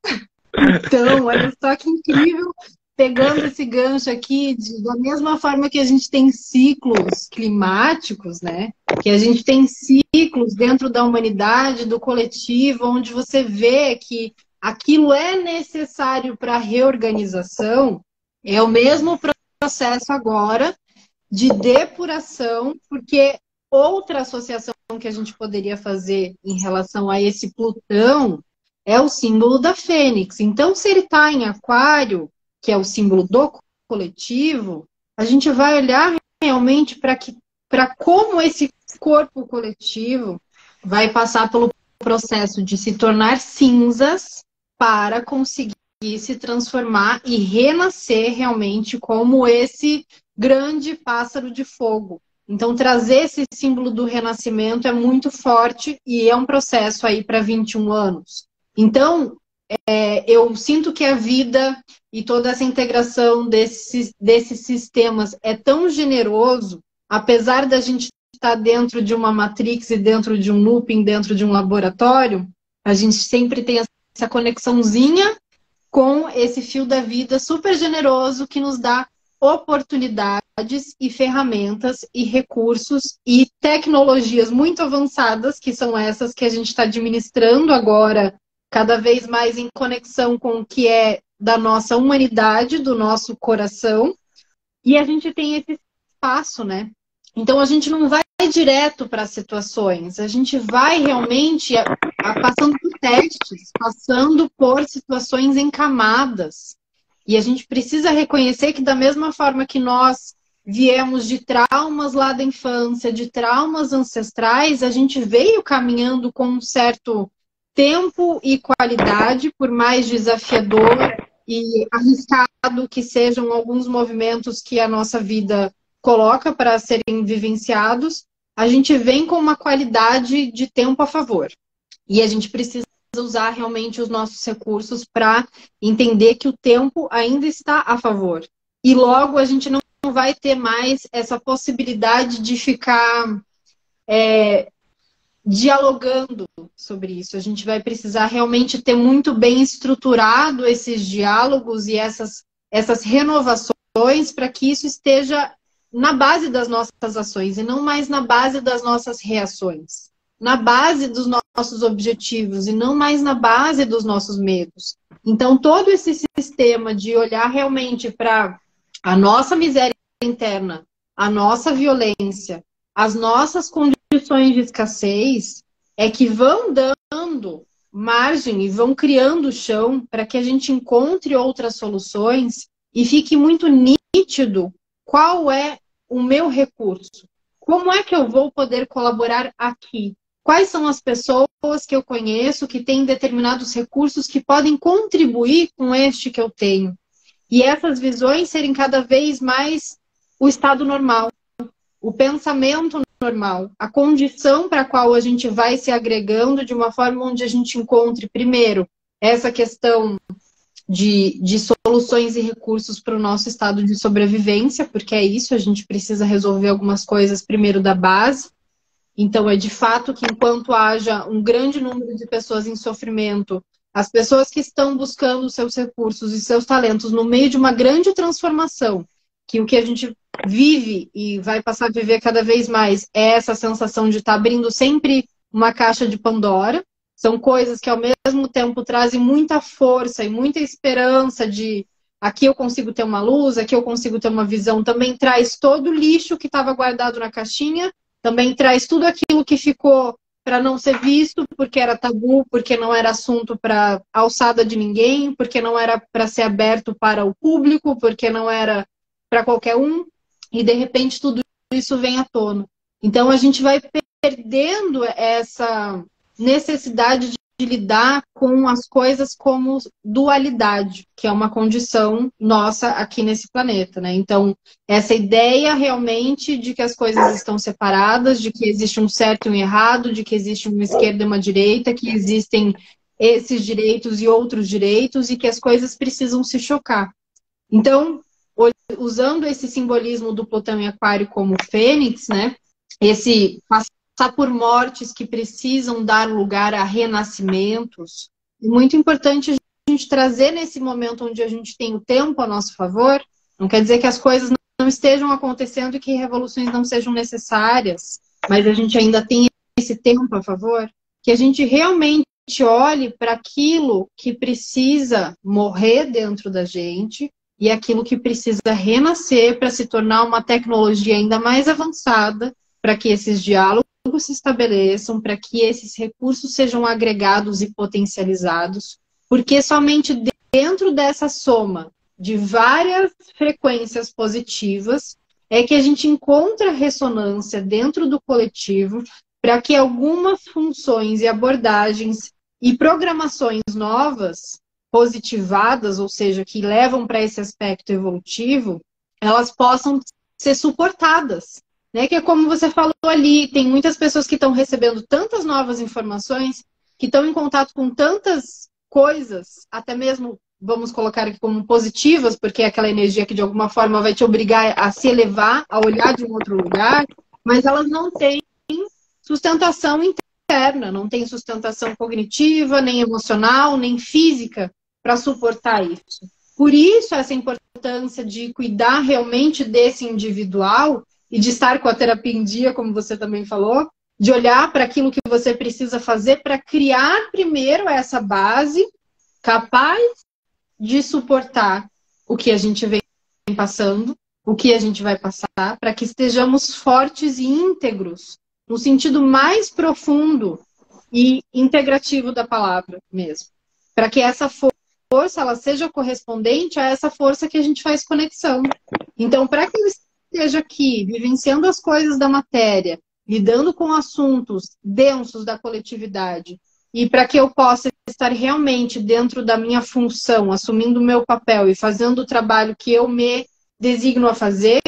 Então, olha só que incrível, pegando esse gancho aqui, da mesma forma que a gente tem ciclos climáticos, né? Que a gente tem ciclos dentro da humanidade, do coletivo, onde você vê que aquilo é necessário para a reorganização, é o mesmo processo agora de depuração, porque outra associação que a gente poderia fazer em relação a esse Plutão é o símbolo da Fênix. Então, se ele está em Aquário, que é o símbolo do coletivo, a gente vai olhar realmente para como esse corpo coletivo vai passar pelo processo de se tornar cinzas para conseguir se transformar e renascer realmente como esse grande pássaro de fogo. Então, trazer esse símbolo do renascimento é muito forte e é um processo aí para 21 anos. Então, eu sinto que a vida e toda essa integração desses sistemas é tão generoso, apesar da gente estar dentro de uma matrix e dentro de um looping, dentro de um laboratório, a gente sempre tem essa conexãozinha com esse fio da vida super generoso que nos dá oportunidades e ferramentas e recursos e tecnologias muito avançadas, que são essas que a gente está administrando agora, cada vez mais em conexão com o que é da nossa humanidade, do nosso coração, e a gente tem esse espaço, né? Então a gente não vai direto para as situações, a gente vai realmente passando por testes, passando por situações em camadas. E a gente precisa reconhecer que da mesma forma que nós viemos de traumas lá da infância, de traumas ancestrais, a gente veio caminhando com um certo tempo e qualidade, por mais desafiador e arriscado que sejam alguns movimentos que a nossa vida coloca para serem vivenciados, a gente vem com uma qualidade de tempo a favor. E a gente precisa usar realmente os nossos recursos para entender que o tempo ainda está a favor. E logo a gente não vai ter mais essa possibilidade de ficar dialogando sobre isso. A gente vai precisar realmente ter muito bem estruturado esses diálogos e essas renovações para que isso esteja na base das nossas ações e não mais na base das nossas reações. Na base dos nossos objetivos e não mais na base dos nossos medos. Então, todo esse sistema de olhar realmente para a nossa miséria interna, a nossa violência, as nossas condições de escassez, é que vão dando margem e vão criando chão para que a gente encontre outras soluções e fique muito nítido qual é o meu recurso. Como é que eu vou poder colaborar aqui? Quais são as pessoas que eu conheço que têm determinados recursos que podem contribuir com este que eu tenho? E essas visões serem cada vez mais o estado normal, o pensamento normal, a condição para a qual a gente vai se agregando de uma forma onde a gente encontre, primeiro, essa questão de soluções e recursos para o nosso estado de sobrevivência, porque é isso, a gente precisa resolver algumas coisas primeiro da base. Então, é de fato que enquanto haja um grande número de pessoas em sofrimento, as pessoas que estão buscando seus recursos e seus talentos no meio de uma grande transformação, que o que a gente vive e vai passar a viver cada vez mais é essa sensação de estar abrindo sempre uma caixa de Pandora. São coisas que, ao mesmo tempo, trazem muita força e muita esperança de aqui eu consigo ter uma luz, aqui eu consigo ter uma visão. Também traz todo o lixo que estava guardado na caixinha, também traz tudo aquilo que ficou para não ser visto, porque era tabu, porque não era assunto para alçada de ninguém, porque não era para ser aberto para o público, porque não era para qualquer um, e de repente tudo isso vem à tona. Então a gente vai perdendo essa necessidade de lidar com as coisas como dualidade, que é uma condição nossa aqui nesse planeta, né? Então, essa ideia realmente de que as coisas estão separadas, de que existe um certo e um errado, de que existe uma esquerda e uma direita, que existem esses direitos e outros direitos, e que as coisas precisam se chocar. Então, usando esse simbolismo do Plutão em Aquário como fênix, né? Esse passar por mortes que precisam dar lugar a renascimentos. É muito importante a gente trazer nesse momento onde a gente tem o tempo a nosso favor. Não quer dizer que as coisas não estejam acontecendo e que revoluções não sejam necessárias, mas a gente ainda tem esse tempo a favor, que a gente realmente olhe para aquilo que precisa morrer dentro da gente e aquilo que precisa renascer para se tornar uma tecnologia ainda mais avançada, para que esses diálogos se estabeleçam, para que esses recursos sejam agregados e potencializados, porque somente dentro dessa soma de várias frequências positivas é que a gente encontra ressonância dentro do coletivo para que algumas funções e abordagens e programações novas, positivadas, ou seja, que levam para esse aspecto evolutivo, elas possam ser suportadas. Né, que é como você falou ali, tem muitas pessoas que estão recebendo tantas novas informações, que estão em contato com tantas coisas, até mesmo, vamos colocar aqui como positivas, porque é aquela energia que de alguma forma vai te obrigar a se elevar, a olhar de um outro lugar, mas elas não têm sustentação interna, não têm sustentação cognitiva, nem emocional, nem física para suportar isso. Por isso, essa importância de cuidar realmente desse individual e de estar com a terapia em dia, como você também falou, de olhar para aquilo que você precisa fazer para criar primeiro essa base capaz de suportar o que a gente vem passando, o que a gente vai passar, para que estejamos fortes e íntegros, no sentido mais profundo e integrativo da palavra mesmo. Para que essa força ela seja correspondente a essa força que a gente faz conexão. Então, para que eu esteja aqui, vivenciando as coisas da matéria, lidando com assuntos densos da coletividade, e para que eu possa estar realmente dentro da minha função, assumindo o meu papel e fazendo o trabalho que eu me designo a fazer,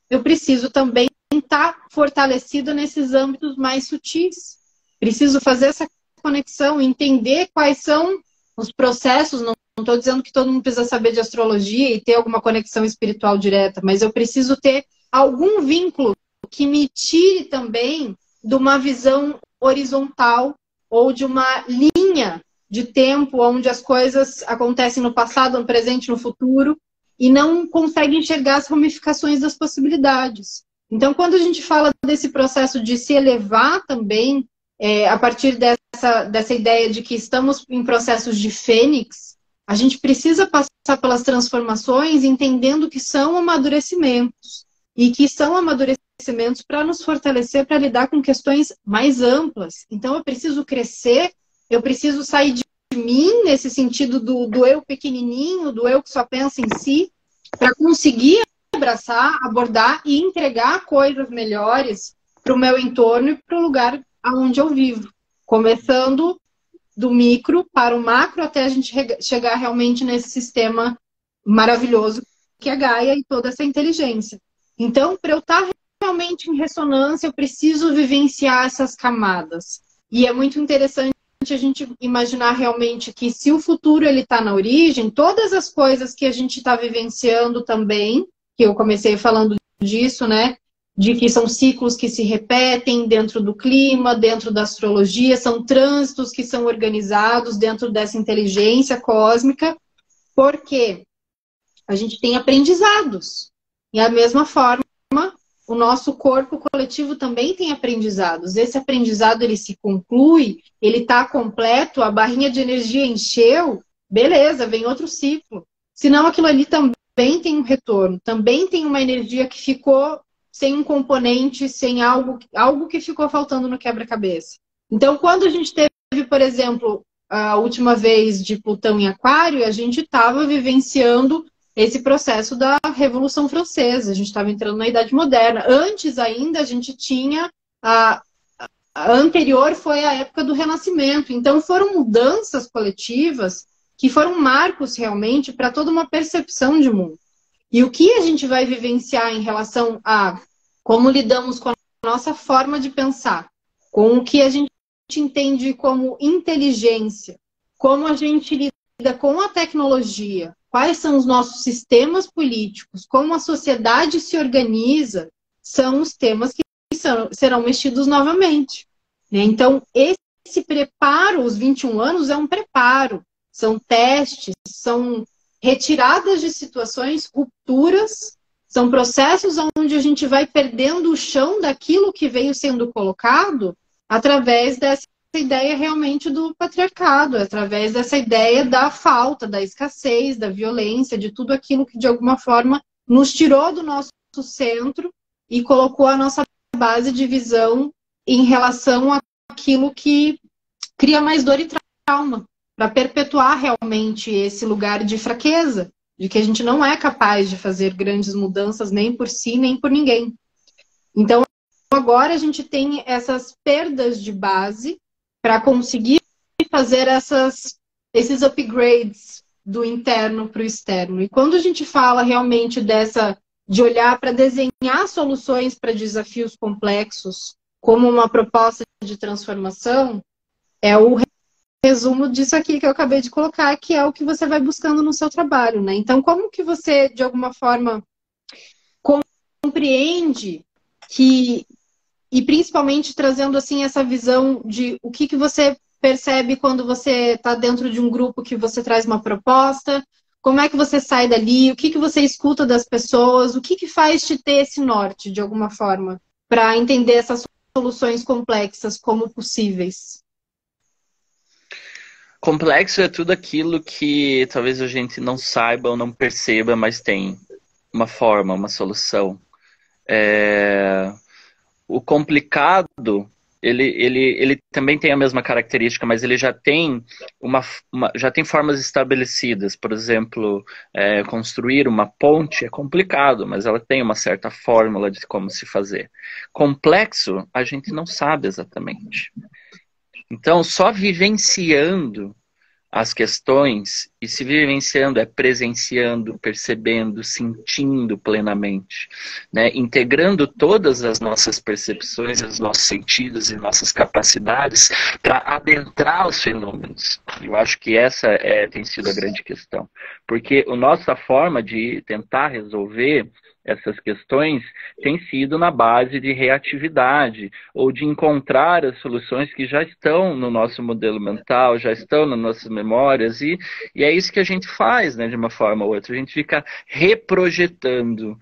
eu preciso também estar fortalecida nesses âmbitos mais sutis. Preciso fazer essa conexão, entender quais são os processos. Não estou dizendo que todo mundo precisa saber de astrologia e ter alguma conexão espiritual direta, mas eu preciso ter algum vínculo que me tire também de uma visão horizontal ou de uma linha de tempo onde as coisas acontecem no passado, no presente, no futuro e não consegue enxergar as ramificações das possibilidades. Então, quando a gente fala desse processo de se elevar também, a partir dessa ideia de que estamos em processos de fênix, a gente precisa passar pelas transformações entendendo que são amadurecimentos. E que são amadurecimentos para nos fortalecer, para lidar com questões mais amplas. Então, eu preciso crescer, eu preciso sair de mim, nesse sentido do eu pequenininho, do eu que só pensa em si, para conseguir abraçar, abordar e entregar coisas melhores para o meu entorno e para o lugar onde eu vivo. Começando do micro para o macro, até a gente chegar realmente nesse sistema maravilhoso que é a Gaia e toda essa inteligência. Então, para eu estar realmente em ressonância, eu preciso vivenciar essas camadas. E é muito interessante a gente imaginar realmente que se o futuro ele está na origem, todas as coisas que a gente está vivenciando também, que eu comecei falando disso, né? De que são ciclos que se repetem dentro do clima, dentro da astrologia, são trânsitos que são organizados dentro dessa inteligência cósmica, porque a gente tem aprendizados. E da mesma forma, o nosso corpo coletivo também tem aprendizados. Esse aprendizado, ele se conclui, ele está completo, a barrinha de energia encheu, beleza, vem outro ciclo. Senão aquilo ali também tem um retorno, também tem uma energia que ficou sem um componente, sem algo que ficou faltando no quebra-cabeça. Então, quando a gente teve, por exemplo, a última vez de Plutão em Aquário, a gente estava vivenciando esse processo da Revolução Francesa. A gente estava entrando na Idade Moderna. Antes ainda, a gente tinha... A anterior foi a época do Renascimento. Então, foram mudanças coletivas que foram marcos, realmente, para toda uma percepção de mundo. E o que a gente vai vivenciar em relação a como lidamos com a nossa forma de pensar, com o que a gente entende como inteligência, como a gente lida com a tecnologia, quais são os nossos sistemas políticos, como a sociedade se organiza, são os temas que serão mexidos novamente. Então, esse preparo, os 21 anos, é um preparo. São testes, são retiradas de situações, rupturas, são processos onde a gente vai perdendo o chão daquilo que veio sendo colocado através dessa ideia realmente do patriarcado, através dessa ideia da falta, da escassez, da violência, de tudo aquilo que de alguma forma nos tirou do nosso centro e colocou a nossa base de visão em relação àquilo que cria mais dor e trauma, para perpetuar realmente esse lugar de fraqueza, de que a gente não é capaz de fazer grandes mudanças nem por si, nem por ninguém. Então, agora a gente tem essas perdas de base para conseguir fazer esses upgrades do interno para o externo. E quando a gente fala realmente de olhar para desenhar soluções para desafios complexos como uma proposta de transformação, é o resumo disso aqui que eu acabei de colocar, que é o que você vai buscando no seu trabalho, né? Então, como que você, de alguma forma, compreende e principalmente trazendo, assim, essa visão de o que você percebe quando você está dentro de um grupo que você traz uma proposta, como é que você sai dali, o que você escuta das pessoas, o que faz te ter esse norte, de alguma forma, para entender essas soluções complexas como possíveis? Complexo é tudo aquilo que talvez a gente não saiba ou não perceba, mas tem uma forma, uma solução. O complicado, ele também tem a mesma característica, mas ele já tem, já tem formas estabelecidas. Por exemplo, construir uma ponte é complicado, mas ela tem uma certa fórmula de como se fazer. Complexo, a gente não sabe exatamente. Então, só vivenciando as questões, e se vivenciando é presenciando, percebendo, sentindo plenamente, né? Integrando todas as nossas percepções, os nossos sentidos e nossas capacidades para adentrar os fenômenos. Eu acho que essa tem sido a grande questão. Porque a nossa forma de tentar resolver essas questões tem sido na base de reatividade ou de encontrar as soluções que já estão no nosso modelo mental, já estão nas nossas memórias e é isso que a gente faz, né, de uma forma ou outra. A gente fica reprojetando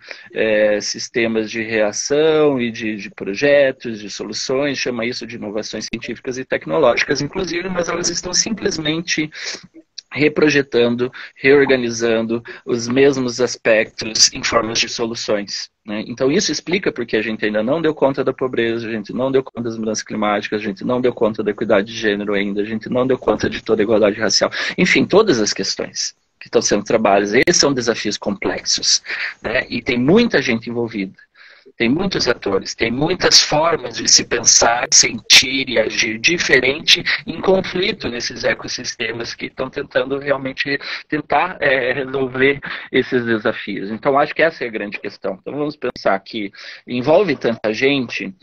sistemas de reação e de projetos, de soluções, chama isso de inovações científicas e tecnológicas, inclusive, mas elas estão simplesmente reprojetando, reorganizando os mesmos aspectos em formas de soluções, né? Então isso explica porque a gente ainda não deu conta da pobreza, a gente não deu conta das mudanças climáticas, a gente não deu conta da equidade de gênero ainda, a gente não deu conta de toda a igualdade racial. Enfim, todas as questões que estão sendo trabalhadas, esses são desafios complexos, né? E tem muita gente envolvida. Tem muitos atores, tem muitas formas de se pensar, sentir e agir diferente em conflito nesses ecossistemas que estão tentando realmente resolver esses desafios. Então, acho que essa é a grande questão. Então, vamos pensar que envolve tanta gente.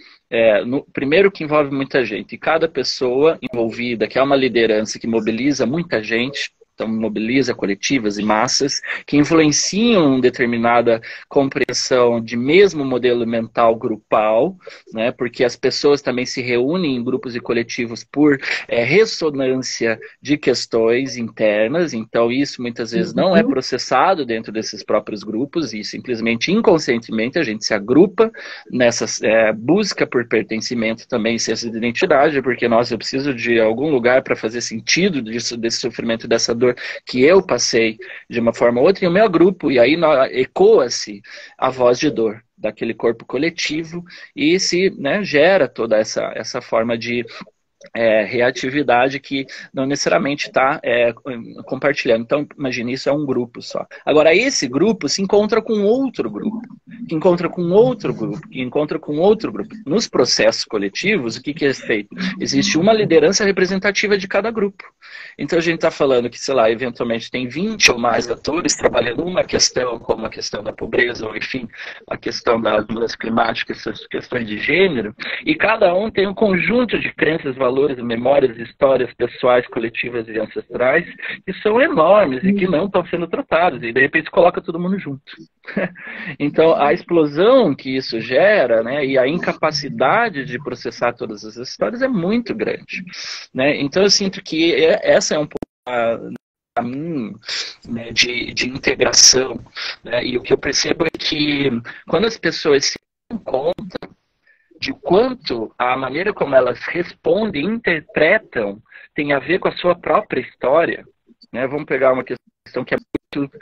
Primeiro que envolve muita gente. E cada pessoa envolvida, que é uma liderança que mobiliza muita gente, então mobiliza coletivas e massas, que influenciam determinada compreensão de mesmo modelo mental grupal, né, porque as pessoas também se reúnem em grupos e coletivos por ressonância de questões internas, então isso muitas vezes não é processado dentro desses próprios grupos, e simplesmente inconscientemente a gente se agrupa nessa busca por pertencimento também, senso de identidade, porque eu preciso de algum lugar para fazer sentido desse sofrimento, dessa dor que eu passei de uma forma ou outra, e o meu grupo, e aí ecoa-se a voz de dor daquele corpo coletivo, e se, né, gera toda essa forma de reatividade que não necessariamente está compartilhando. Então, imagine, isso é um grupo só. Agora, esse grupo se encontra com outro grupo, que encontra com outro grupo, que encontra com outro grupo. Nos processos coletivos, o que é feito? Existe uma liderança representativa de cada grupo. Então, a gente está falando que, sei lá, eventualmente tem 20 ou mais atores trabalhando uma questão, como a questão da pobreza, ou enfim, a questão das mudanças climáticas, essas questões de gênero, e cada um tem um conjunto de crenças, valores, memórias, histórias pessoais, coletivas e ancestrais que são enormes e que não estão sendo tratados, e de repente coloca todo mundo junto. Então a explosão que isso gera, né, e a incapacidade de processar todas essas histórias é muito grande, né? Então eu sinto que essa é um pouco a caminho, né, de integração, né? E o que eu percebo é que quando as pessoas se dão conta de quanto a maneira como elas respondem, interpretam, tem a ver com a sua própria história, né? Vamos pegar uma questão que é muito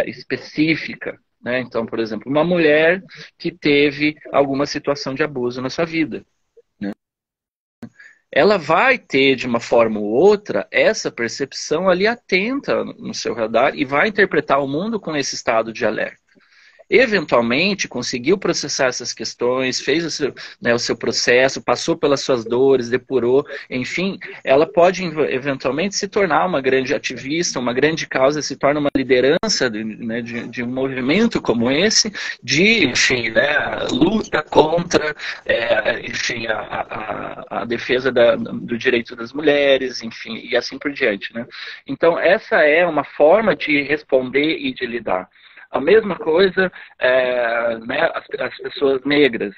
específica, né? Então, por exemplo, uma mulher que teve alguma situação de abuso na sua vida, né? Ela vai ter, de uma forma ou outra, essa percepção ali atenta no seu radar e vai interpretar o mundo com esse estado de alerta. Eventualmente conseguiu processar essas questões, fez o seu processo, passou pelas suas dores, depurou, enfim, ela pode eventualmente se tornar uma grande ativista, uma grande causa, se torna uma liderança de um movimento como esse, de, enfim, né, luta contra, enfim, a defesa do direito das mulheres, enfim, e assim por diante, né? Então, essa é uma forma de responder e de lidar. A mesma coisa, né, as pessoas negras,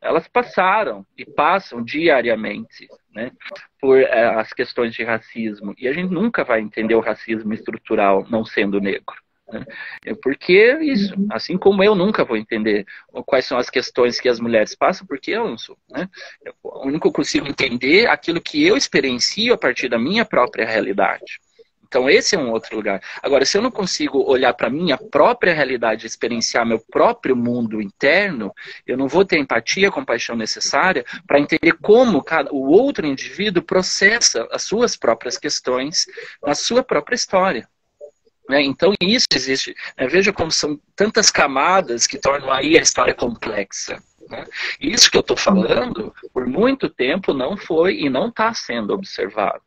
elas passaram e passam diariamente, né, por as questões de racismo. E a gente nunca vai entender o racismo estrutural não sendo negro, né? Porque isso, assim como eu nunca vou entender quais são as questões que as mulheres passam, porque eu não sou, né? O único que eu consigo entender é aquilo que eu experiencio a partir da minha própria realidade. Então esse é um outro lugar. Agora, se eu não consigo olhar para a minha própria realidade, experienciar meu próprio mundo interno, eu não vou ter empatia, compaixão necessária para entender como o outro indivíduo processa as suas próprias questões na sua própria história. Então isso existe. Veja como são tantas camadas que tornam aí a história complexa. Isso que eu estou falando, por muito tempo não foi e não está sendo observado.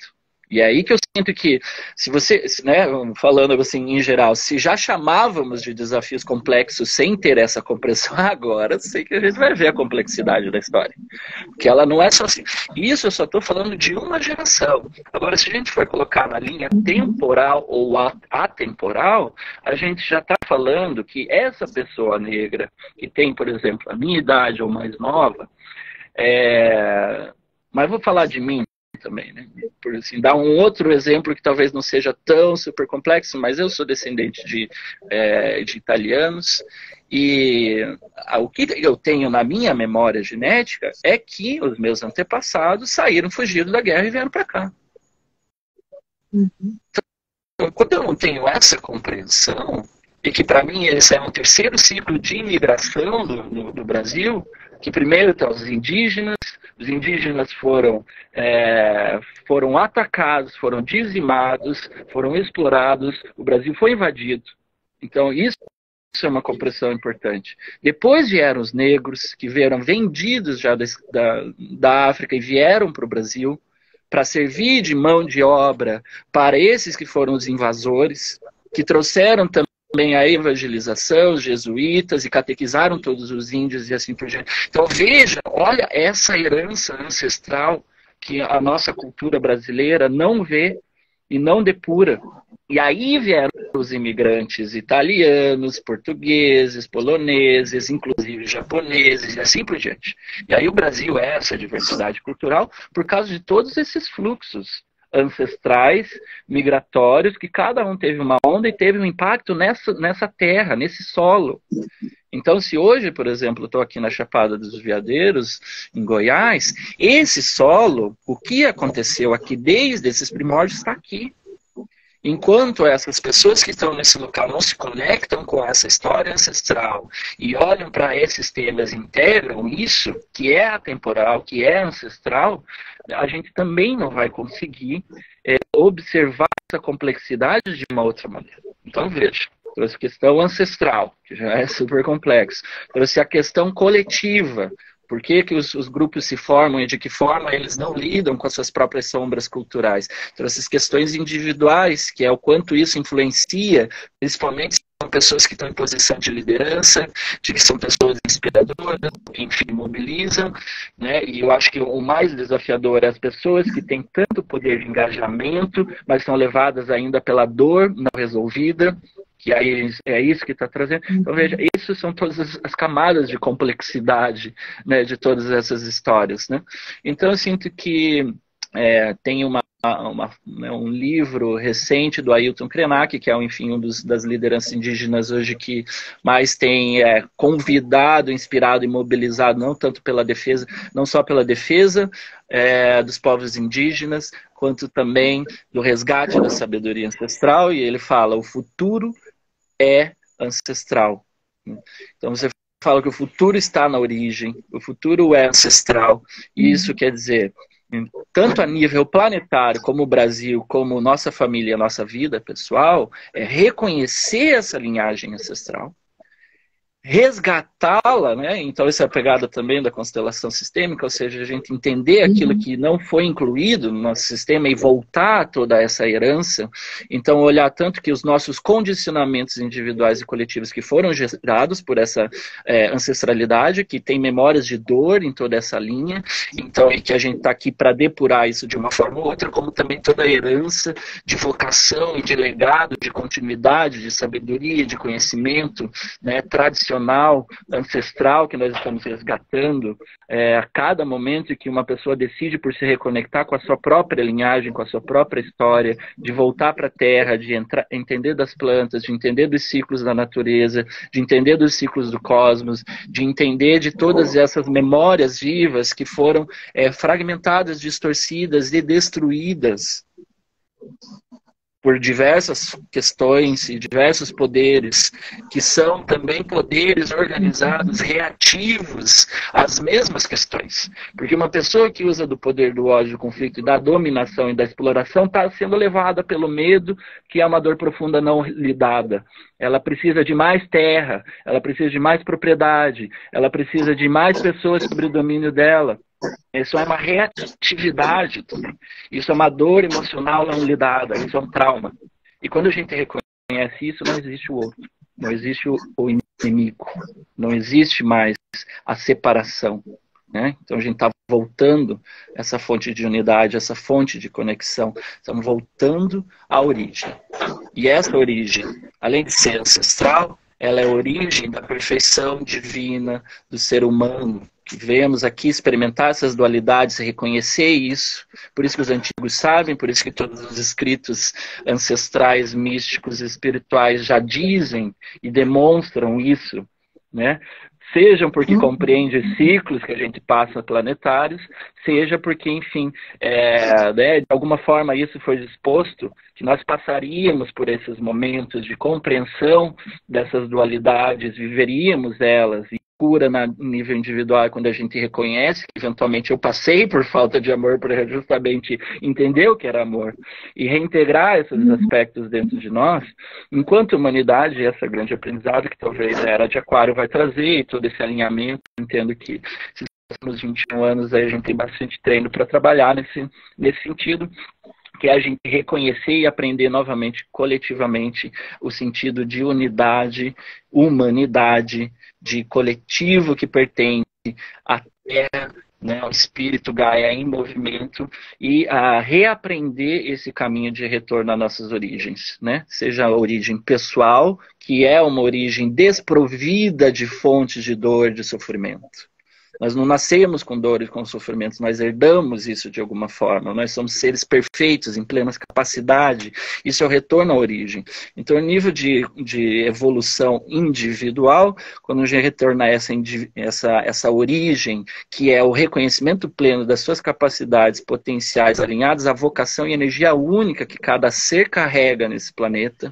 E é aí que eu sinto que, se você, né, falando assim em geral, se já chamávamos de desafios complexos sem ter essa compreensão, agora sei que a gente vai ver a complexidade da história. Porque ela não é só assim. Isso eu só estou falando de uma geração. Agora, se a gente for colocar na linha temporal ou atemporal, a gente já está falando que essa pessoa negra, que tem, por exemplo, a minha idade ou mais nova, mas vou falar de mim também, né? Por assim, dar um outro exemplo que talvez não seja tão super complexo, mas eu sou descendente de italianos, e o que eu tenho na minha memória genética é que os meus antepassados saíram fugidos da guerra e vieram para cá. Então, quando eu não tenho essa compreensão, e que para mim esse é um terceiro ciclo de imigração do Brasil, que primeiro estão os indígenas foram atacados, foram dizimados, foram explorados, o Brasil foi invadido. Então isso é uma compreensão importante. Depois vieram os negros, que vieram vendidos já da África e vieram para o Brasil para servir de mão de obra para esses que foram os invasores, que trouxeram também a evangelização, os jesuítas, e catequizaram todos os índios e assim por diante. Então veja, olha essa herança ancestral que a nossa cultura brasileira não vê, e não depura. E aí vieram os imigrantes italianos, portugueses, poloneses, inclusive japoneses, e assim por diante. E aí o Brasil é essa diversidade cultural por causa de todos esses fluxos ancestrais, migratórios, que cada um teve uma onda e teve um impacto nessa terra, nesse solo. Então, se hoje, por exemplo, eu estou aqui na Chapada dos Veadeiros, em Goiás, esse solo, o que aconteceu aqui desde esses primórdios está aqui. Enquanto essas pessoas que estão nesse local não se conectam com essa história ancestral e olham para esses temas, integram isso, que é atemporal, que é ancestral, a gente também não vai conseguir observar essa complexidade de uma outra maneira. Então, veja, trouxe a questão ancestral, que já é super complexo, trouxe a questão coletiva. Por que os grupos se formam e de que forma eles não lidam com as suas próprias sombras culturais? Trouxe as questões individuais, que é o quanto isso influencia, principalmente se são pessoas que estão em posição de liderança, de que são pessoas inspiradoras, que, enfim, mobilizam, né? E eu acho que o mais desafiador é as pessoas que têm tanto poder de engajamento, mas são levadas ainda pela dor não resolvida, que aí é isso que está trazendo. Então, veja, isso são todas as camadas de complexidade, né, de todas essas histórias, né? Então, eu sinto que tem um livro recente do Ailton Krenak, que é, enfim, das lideranças indígenas hoje que mais tem convidado, inspirado e mobilizado, não tanto pela defesa, não só pela defesa dos povos indígenas, quanto também do resgate da sabedoria ancestral, e ele fala, o futuro é ancestral. Então você fala que o futuro está na origem, o futuro é ancestral, e isso quer dizer, tanto a nível planetário, como o Brasil, como nossa família, nossa vida pessoal, é reconhecer essa linhagem ancestral, resgatá-la, né? Então essa é a pegada também da constelação sistêmica, ou seja, a gente entender aquilo que não foi incluído no nosso sistema e voltar a toda essa herança. Então olhar tanto que os nossos condicionamentos individuais e coletivos que foram gerados por essa ancestralidade, que tem memórias de dor em toda essa linha, então e que a gente está aqui para depurar isso de uma forma ou outra, como também toda a herança de vocação e de legado, de continuidade, de sabedoria, de conhecimento, né, tradicional, ancestral, que nós estamos resgatando a cada momento que uma pessoa decide por se reconectar com a sua própria linhagem, com a sua própria história, de voltar para a terra, de entender das plantas, de entender dos ciclos da natureza, de entender dos ciclos do cosmos, de entender de todas essas memórias vivas que foram fragmentadas, distorcidas e destruídas por diversas questões e diversos poderes, que são também poderes organizados, reativos às mesmas questões. Porque uma pessoa que usa do poder do ódio, do conflito e da dominação e da exploração está sendo levada pelo medo, que é uma dor profunda não lidada. Ela precisa de mais terra, ela precisa de mais propriedade, ela precisa de mais pessoas sobre o domínio dela. Isso é uma reatividade também. Isso é uma dor emocional não lidada. Isso é um trauma. E quando a gente reconhece isso, não existe o outro. Não existe o inimigo. Não existe mais a separação. Né? Então a gente está voltando essa fonte de unidade, essa fonte de conexão. Estamos voltando à origem. E essa origem, além de ser ancestral, ela é a origem da perfeição divina do ser humano. Que viemos aqui experimentar essas dualidades, reconhecer isso. Por isso que os antigos sabem, por isso que todos os escritos ancestrais, místicos, espirituais já dizem e demonstram isso, né? Sejam porque compreende ciclos que a gente passa planetários, seja porque, enfim, de alguma forma isso foi disposto, que nós passaríamos por esses momentos de compreensão dessas dualidades, viveríamos elas, e cura no nível individual quando a gente reconhece que eventualmente eu passei por falta de amor para justamente entender o que era amor e reintegrar esses aspectos dentro de nós, enquanto humanidade, essa grande aprendizado que talvez a Era de Aquário vai trazer e todo esse alinhamento, entendo que esses próximos 21 anos aí a gente tem bastante treino para trabalhar nesse sentido, que é a gente reconhecer e aprender novamente, coletivamente, o sentido de unidade, humanidade, de coletivo que pertence à terra né, o espírito Gaia em movimento e a reaprender esse caminho de retorno às nossas origens, né? Seja a origem pessoal, que é uma origem desprovida de fontes de dor, de sofrimento. Nós não nascemos com dores, com sofrimentos, nós herdamos isso de alguma forma. Nós somos seres perfeitos, em plena capacidade. Isso é o retorno à origem. Então, o nível de evolução individual, quando a gente retorna a essa origem, que é o reconhecimento pleno das suas capacidades potenciais alinhadas à vocação e energia única que cada ser carrega nesse planeta,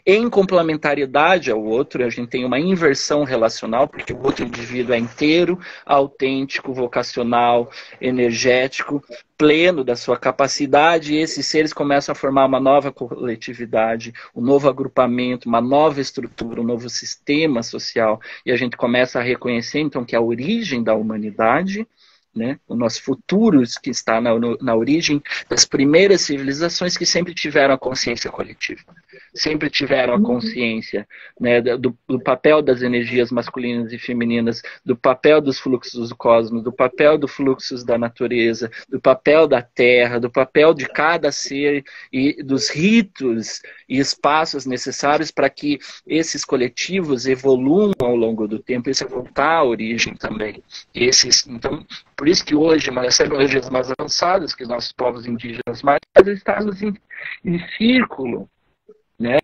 em complementariedade ao outro, a gente tem uma inversão relacional, porque o outro indivíduo é inteiro, autêntico, vocacional, energético, pleno da sua capacidade, e esses seres começam a formar uma nova coletividade, um novo agrupamento, uma nova estrutura, um novo sistema social, e a gente começa a reconhecer, então, que a origem da humanidade, né, o nosso futuro que está na origem das primeiras civilizações que sempre tiveram a consciência coletiva, sempre tiveram a consciência, né, do papel das energias masculinas e femininas, do papel dos fluxos do cosmos, do papel dos fluxos da natureza, do papel da terra, do papel de cada ser e dos ritos e espaços necessários para que esses coletivos evoluam ao longo do tempo. Isso é voltar à origem também. Então, por isso que hoje, as tecnologias mais avançadas, que os nossos povos indígenas mais, estamos em círculo, né?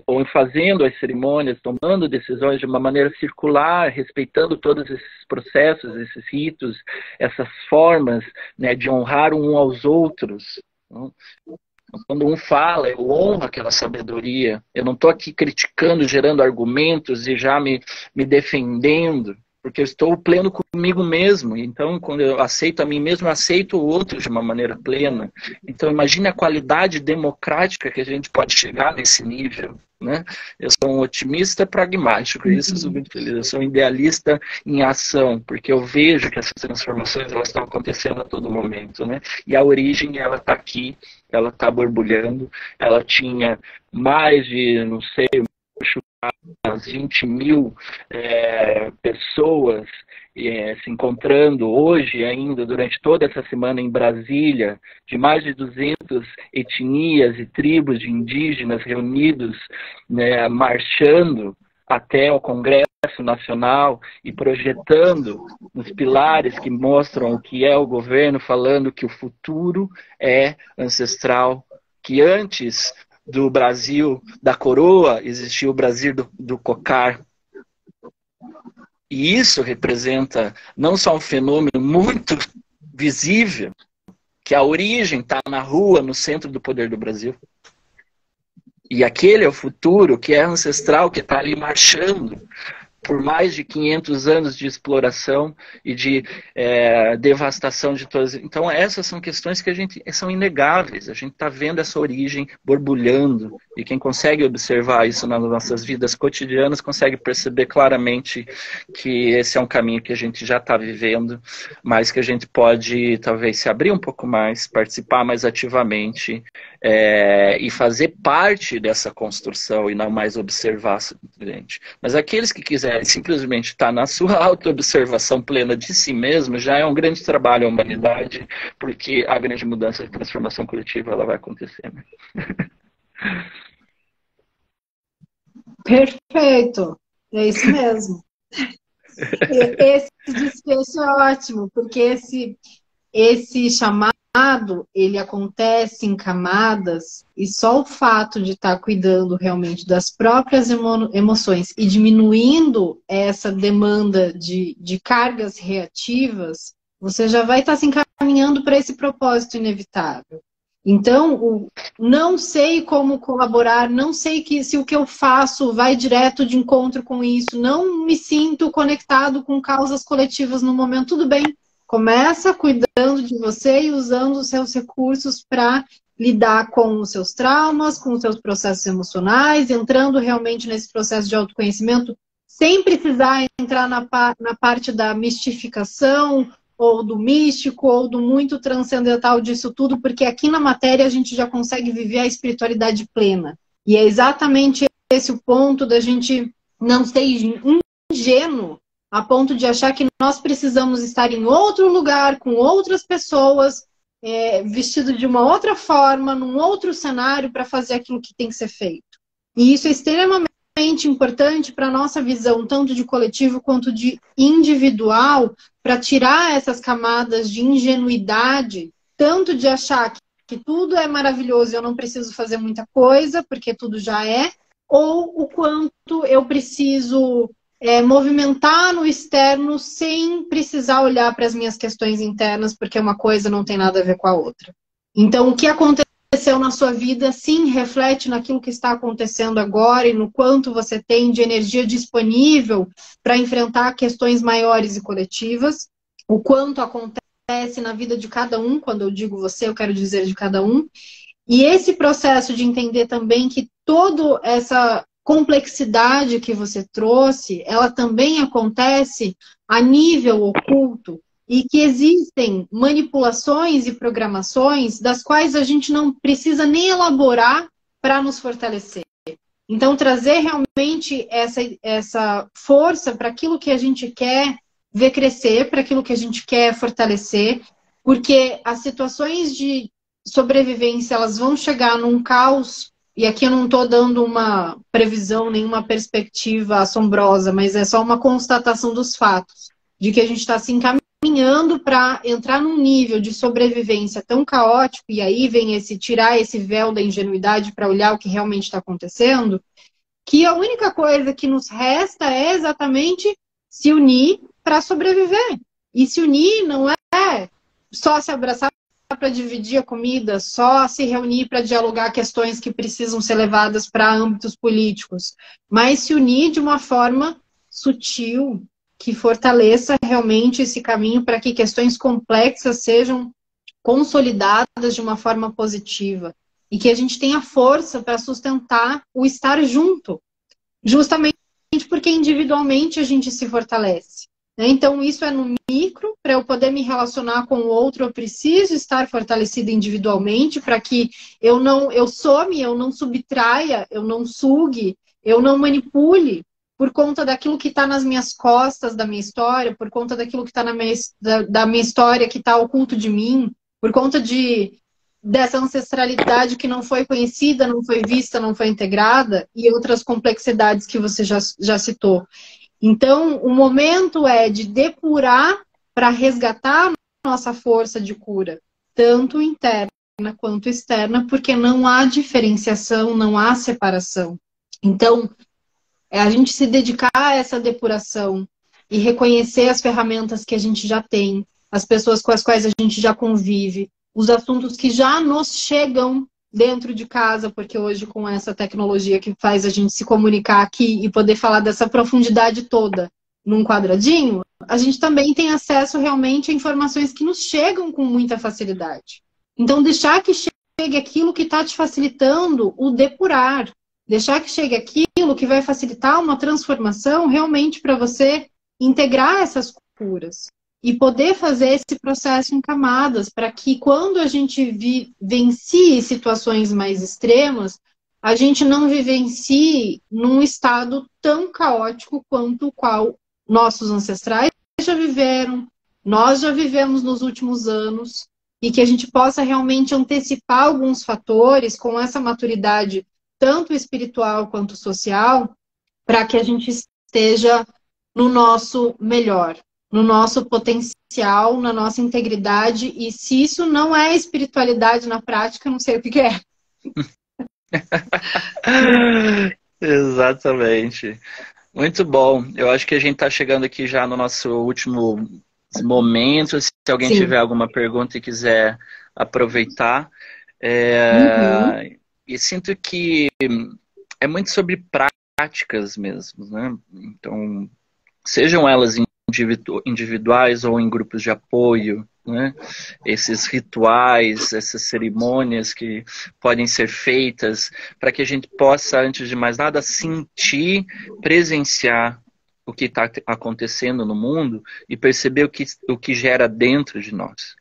Ou fazendo as cerimônias, tomando decisões de uma maneira circular, respeitando todos esses processos, esses ritos, essas formas, né, de honrar um aos outros. Quando um fala, eu honro aquela sabedoria. Eu não estou aqui criticando, gerando argumentos e já me defendendo, porque eu estou pleno comigo mesmo. Então, quando eu aceito a mim mesmo, eu aceito o outro de uma maneira plena. Então, imagine a qualidade democrática que a gente pode chegar nesse nível, né? Eu sou um otimista pragmático, isso eu sou muito feliz. Eu sou um idealista em ação, porque eu vejo que essas transformações elas estão acontecendo a todo momento, né? E a origem, ela está aqui, ela está borbulhando. Ela tinha mais de, não sei, as 20 mil pessoas se encontrando hoje ainda, durante toda essa semana em Brasília, de mais de 200 etnias e tribos de indígenas reunidos, né, marchando até o Congresso Nacional e projetando os pilares que mostram o que é o governo, falando que o futuro é ancestral, que antes do Brasil da coroa existia o Brasil do cocar. E isso representa não só um fenômeno muito visível, que a origem está na rua, no centro do poder do Brasil. E aquele é o futuro, que é ancestral, que está ali marchando por mais de 500 anos de exploração e de devastação de todas. Então essas são questões que são inegáveis. A gente está vendo essa origem borbulhando, e quem consegue observar isso nas nossas vidas cotidianas consegue perceber claramente que esse é um caminho que a gente já está vivendo, mas que a gente pode talvez se abrir um pouco mais, participar mais ativamente e fazer parte dessa construção e não mais observar simplesmente. Mas aqueles que quiserem simplesmente estar na sua auto-observação plena de si mesmo, já é um grande trabalho à humanidade, porque a grande mudança de transformação coletiva ela vai acontecer, né? Perfeito, é isso mesmo. Esse desfecho é ótimo, porque esse chamado, ele acontece em camadas, e só o fato de estar cuidando realmente das próprias emoções e diminuindo essa demanda de cargas reativas, você já vai estar se encaminhando para esse propósito inevitável. Então, não sei como colaborar, não sei se o que eu faço vai direto de encontro com isso, não me sinto conectado com causas coletivas no momento, tudo bem. Começa cuidando de você e usando os seus recursos para lidar com os seus traumas, com os seus processos emocionais, entrando realmente nesse processo de autoconhecimento, sem precisar entrar na parte da mistificação, ou do místico, ou do muito transcendental disso tudo, porque aqui na matéria a gente já consegue viver a espiritualidade plena. E é exatamente esse o ponto da gente não ser ingênuo a ponto de achar que nós precisamos estar em outro lugar, com outras pessoas, vestido de uma outra forma, num outro cenário para fazer aquilo que tem que ser feito. E isso é extremamente importante para a nossa visão, tanto de coletivo quanto de individual, para tirar essas camadas de ingenuidade, tanto de achar que tudo é maravilhoso e eu não preciso fazer muita coisa, porque tudo já é, ou o quanto eu preciso movimentar no externo sem precisar olhar para as minhas questões internas, porque uma coisa não tem nada a ver com a outra. Então, o que aconteceu na sua vida, sim, reflete naquilo que está acontecendo agora e no quanto você tem de energia disponível para enfrentar questões maiores e coletivas, o quanto acontece na vida de cada um, quando eu digo você, eu quero dizer de cada um, e esse processo de entender também que toda essa complexidade que você trouxe, ela também acontece a nível oculto e que existem manipulações e programações das quais a gente não precisa nem elaborar para nos fortalecer. Então, trazer realmente essa força para aquilo que a gente quer ver crescer, para aquilo que a gente quer fortalecer, porque as situações de sobrevivência, elas vão chegar num caos. E aqui eu não estou dando uma previsão, nenhuma perspectiva assombrosa, mas é só uma constatação dos fatos, de que a gente está se encaminhando para entrar num nível de sobrevivência tão caótico, e aí vem tirar esse véu da ingenuidade para olhar o que realmente está acontecendo, que a única coisa que nos resta é exatamente se unir para sobreviver. E se unir não é só se abraçar para dividir a comida, só se reunir para dialogar questões que precisam ser levadas para âmbitos políticos, mas se unir de uma forma sutil, que fortaleça realmente esse caminho para que questões complexas sejam consolidadas de uma forma positiva e que a gente tenha força para sustentar o estar junto, justamente porque individualmente a gente se fortalece. Então, isso é no micro, para eu poder me relacionar com o outro, eu preciso estar fortalecida individualmente, para que eu some, eu não subtraia, eu não sugue, eu não manipule, por conta daquilo que está nas minhas costas da minha história, por conta daquilo que está da minha história, que está oculto de mim, por conta dessa ancestralidade que não foi conhecida, não foi vista, não foi integrada, e outras complexidades que você já citou. Então, o momento é de depurar para resgatar a nossa força de cura, tanto interna quanto externa, porque não há diferenciação, não há separação. Então, a gente se dedicar a essa depuração e reconhecer as ferramentas que a gente já tem, as pessoas com as quais a gente já convive, os assuntos que já nos chegam dentro de casa, porque hoje com essa tecnologia que faz a gente se comunicar aqui e poder falar dessa profundidade toda num quadradinho, a gente também tem acesso realmente a informações que nos chegam com muita facilidade. Então, deixar que chegue aquilo que está te facilitando o depurar, deixar que chegue aquilo que vai facilitar uma transformação realmente para você integrar essas curas. E poder fazer esse processo em camadas, para que quando a gente vivencie situações mais extremas, a gente não vivencie num estado tão caótico quanto o qual nossos ancestrais já viveram, nós já vivemos nos últimos anos, e que a gente possa realmente antecipar alguns fatores com essa maturidade, tanto espiritual quanto social, para que a gente esteja no nosso melhor, no nosso potencial, na nossa integridade, e se isso não é espiritualidade na prática, não sei o que é. Exatamente. Muito bom. Eu acho que a gente está chegando aqui já no nosso último momento. Se alguém Sim. tiver alguma pergunta e quiser aproveitar. E sinto que é muito sobre práticas mesmo, né? Então, sejam elas individuais ou em grupos de apoio, né? Esses rituais, essas cerimônias que podem ser feitas para que a gente possa, antes de mais nada, sentir, presenciar o que está acontecendo no mundo e perceber o que gera dentro de nós.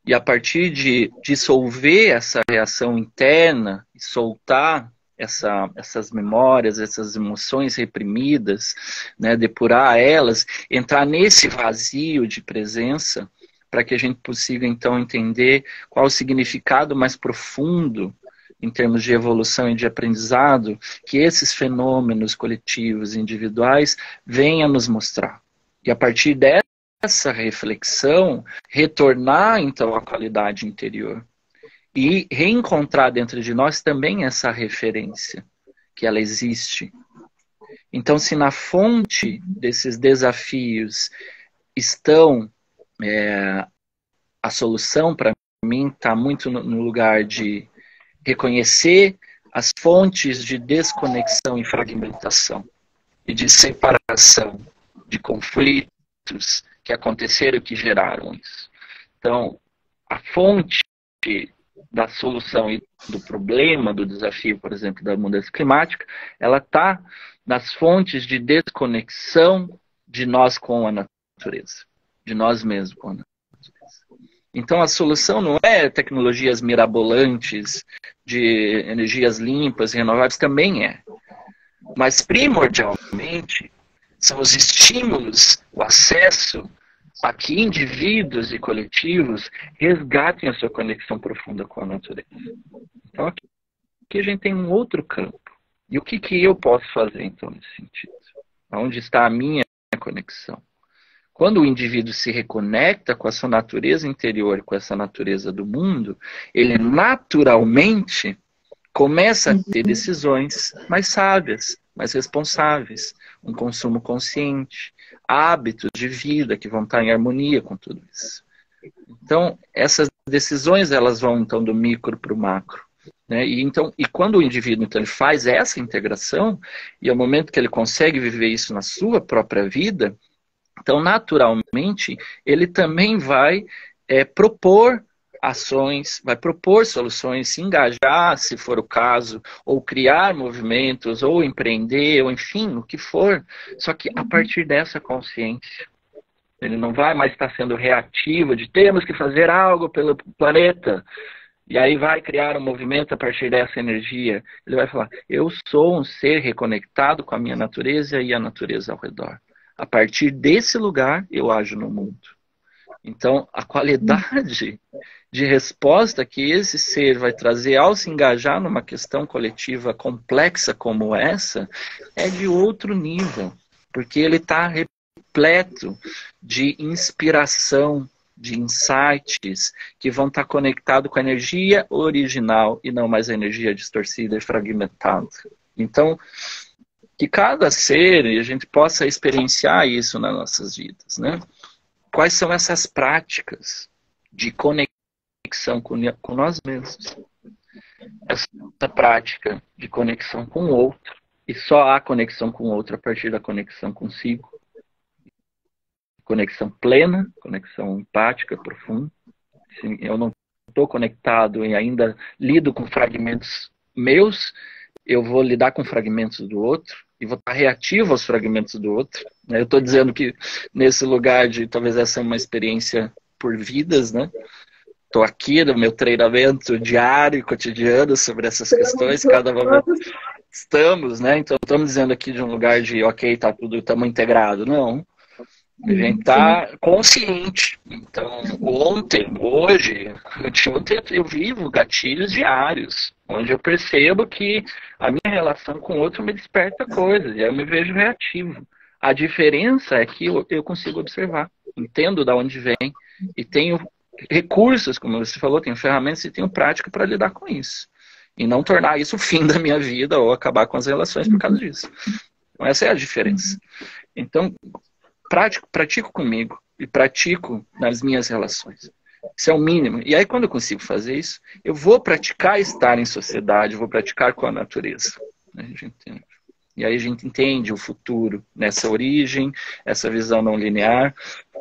E a partir de dissolver essa reação interna e soltar essas memórias, essas emoções reprimidas, né, depurar elas, entrar nesse vazio de presença, para que a gente consiga, então, entender qual o significado mais profundo, em termos de evolução e de aprendizado, que esses fenômenos coletivos e individuais venham a nos mostrar. E a partir dessa reflexão, retornar, então, à qualidade interior. E reencontrar dentro de nós também essa referência, que ela existe. Então, se na fonte desses desafios estão a solução, para mim, está muito no lugar de reconhecer as fontes de desconexão e fragmentação, e de separação, de conflitos que aconteceram e que geraram isso. Então, a fonte da solução e do problema, do desafio, por exemplo, da mudança climática, ela está nas fontes de desconexão de nós com a natureza, de nós mesmos com a natureza. Então a solução não é tecnologias mirabolantes, de energias limpas, renováveis, também é. Mas primordialmente são os estímulos, o acesso a que indivíduos e coletivos resgatem a sua conexão profunda com a natureza. Então aqui a gente tem um outro campo. E o que eu posso fazer então nesse sentido? Onde está a minha conexão? Quando o indivíduo se reconecta com a sua natureza interior, com essa natureza do mundo, ele naturalmente começa a ter decisões mais sábias, mais responsáveis, um consumo consciente, hábitos de vida que vão estar em harmonia com tudo isso. Então, essas decisões elas vão então do micro para o macro. Né? E quando o indivíduo então, ele faz essa integração, e ao momento que ele consegue viver isso na sua própria vida, então, naturalmente, ele também vai propor ações, vai propor soluções, se engajar, se for o caso, ou criar movimentos, ou empreender, ou enfim, o que for. Só que a partir dessa consciência, ele não vai mais estar sendo reativo de temos que fazer algo pelo planeta, e aí vai criar um movimento a partir dessa energia. Ele vai falar, eu sou um ser reconectado com a minha natureza e a natureza ao redor. A partir desse lugar, eu ajo no mundo. Então, a qualidade de resposta que esse ser vai trazer ao se engajar numa questão coletiva complexa como essa, é de outro nível. Porque ele está repleto de inspiração, de insights, que vão estar conectados com a energia original e não mais a energia distorcida e fragmentada. Então, que cada ser, e a gente possa experienciar isso nas nossas vidas, né? Quais são essas práticas de conexão com nós mesmos? Essa prática de conexão com o outro, e só há conexão com o outro a partir da conexão consigo. Conexão plena, conexão empática, profunda. Se eu não estou conectado e ainda lido com fragmentos meus, eu vou lidar com fragmentos do outro e vou estar reativo aos fragmentos do outro. Eu estou dizendo que nesse lugar de talvez essa é uma experiência por vidas, né? Estou aqui no meu treinamento diário e cotidiano sobre essas questões, cada momento estamos, né? Então estamos dizendo aqui de um lugar de ok, tá tudo, estamos integrados. Não. A gente está consciente. Então, ontem, hoje, eu vivo gatilhos diários, onde eu percebo que a minha relação com o outro me desperta coisas, e aí eu me vejo reativo. A diferença é que eu consigo observar, entendo de onde vem, e tenho recursos, como você falou, tenho ferramentas e tenho prática para lidar com isso. E não tornar isso o fim da minha vida ou acabar com as relações por causa disso. Então, essa é a diferença. Então, pratico comigo e pratico nas minhas relações. Isso é o mínimo. E aí, quando eu consigo fazer isso, eu vou praticar estar em sociedade, vou praticar com a natureza. E aí a gente entende o futuro nessa origem, essa visão não linear,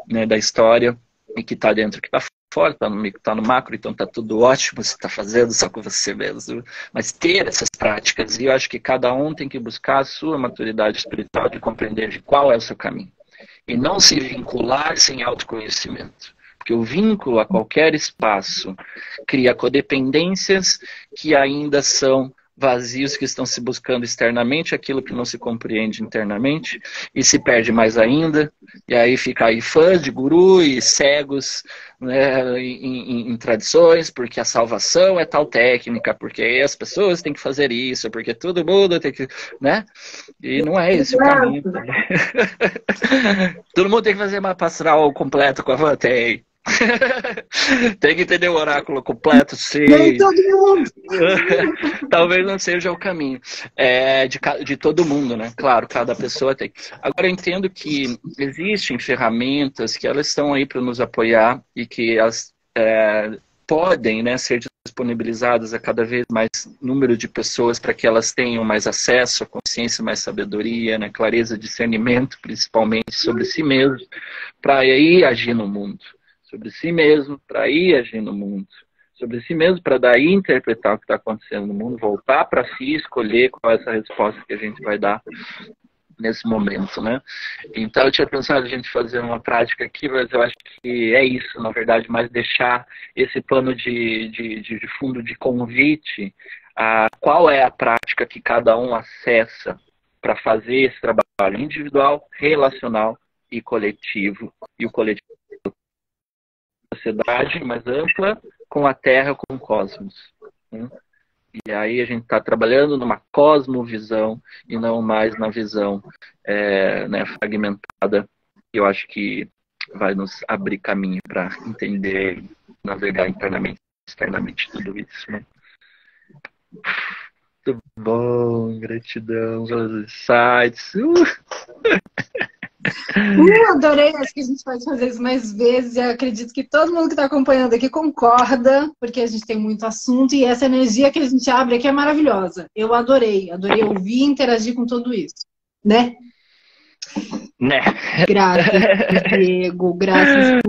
né, da história, e que está dentro, que está fora, está no micro, está no macro, então está tudo ótimo, você está fazendo só com você mesmo. Mas ter essas práticas, e eu acho que cada um tem que buscar a sua maturidade espiritual de compreender de qual é o seu caminho. E não se vincular sem autoconhecimento. Porque o vínculo a qualquer espaço cria codependências que ainda são vazios que estão se buscando externamente, aquilo que não se compreende internamente, e se perde mais ainda, e aí fica aí fãs de guru e cegos, né, em tradições, porque a salvação é tal técnica, porque as pessoas têm que fazer isso, porque todo mundo tem que, né? E não é esse o caminho. Todo mundo tem que fazer mapa astral completo com a Vantei. Tem que entender o oráculo completo, sim. Talvez não seja o caminho de todo mundo, né? Claro, cada pessoa tem. Agora, eu entendo que existem ferramentas que elas estão aí para nos apoiar e que elas podem, né, ser disponibilizadas a cada vez mais número de pessoas para que elas tenham mais acesso à consciência, mais sabedoria, né, clareza, discernimento, principalmente sobre si mesmo, para aí agir no mundo. Sobre si mesmo, para ir agir no mundo. Sobre si mesmo, para daí interpretar o que está acontecendo no mundo, voltar para si, escolher qual é essa resposta que a gente vai dar nesse momento, né? Então eu tinha pensado a gente fazer uma prática aqui, mas eu acho que é isso, na verdade, mais deixar esse pano de fundo de convite a qual é a prática que cada um acessa para fazer esse trabalho individual, relacional e coletivo. E o coletivo sociedade mais ampla com a Terra, com o cosmos. Né? E aí a gente está trabalhando numa cosmovisão e não mais na visão né, fragmentada. Eu acho que vai nos abrir caminho para entender e navegar internamente, externamente tudo isso. Né? Muito bom, gratidão pelos insights. Adorei, acho que a gente pode fazer isso mais vezes. Eu acredito que todo mundo que está acompanhando aqui concorda, porque a gente tem muito assunto e essa energia que a gente abre aqui é maravilhosa. Eu adorei ouvir e interagir com tudo isso, né? Né? Graças, Diego, graças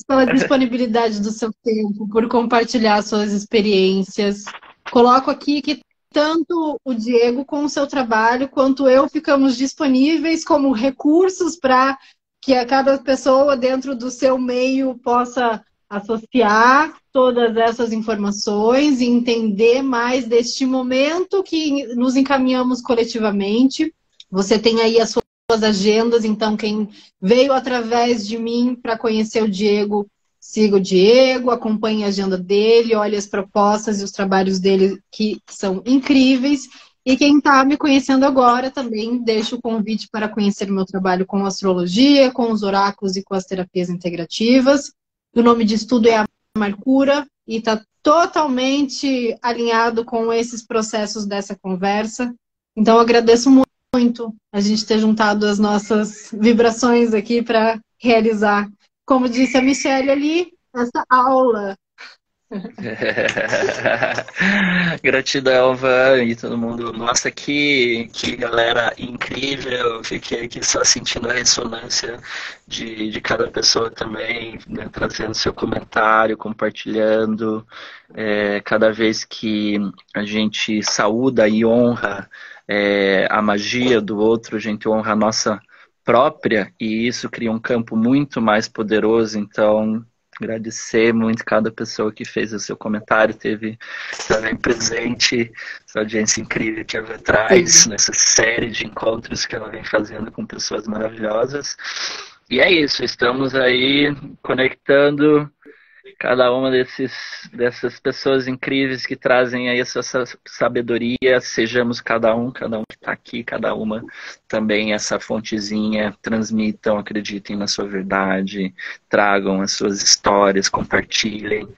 pela disponibilidade do seu tempo, por compartilhar suas experiências. Coloco aqui que tanto o Diego com o seu trabalho, quanto eu ficamos disponíveis como recursos para que a cada pessoa dentro do seu meio possa associar todas essas informações e entender mais deste momento que nos encaminhamos coletivamente. Você tem aí as suas agendas, então quem veio através de mim para conhecer o Diego, siga o Diego, acompanhe a agenda dele, olhe as propostas e os trabalhos dele que são incríveis. E quem está me conhecendo agora também deixo o convite para conhecer o meu trabalho com astrologia, com os oráculos e com as terapias integrativas. O nome de estudo é Amarcura e está totalmente alinhado com esses processos dessa conversa. Então, eu agradeço muito a gente ter juntado as nossas vibrações aqui para realizar, como disse a Michelle ali, essa aula. Gratidão, Van, e todo mundo. Nossa, que galera incrível. Fiquei aqui só sentindo a ressonância de cada pessoa também, né, trazendo seu comentário, compartilhando. Cada vez que a gente saúda e honra a magia do outro, a gente honra a nossa própria, e isso cria um campo muito mais poderoso. Então, agradecer muito cada pessoa que fez o seu comentário, teve também presente, essa audiência incrível que ela traz nessa série de encontros que ela vem fazendo com pessoas maravilhosas. E é isso, estamos aí conectando cada uma dessas pessoas incríveis que trazem aí essa sabedoria, sejamos cada um que está aqui, cada uma também essa fontezinha, transmitam, acreditem na sua verdade, tragam as suas histórias, compartilhem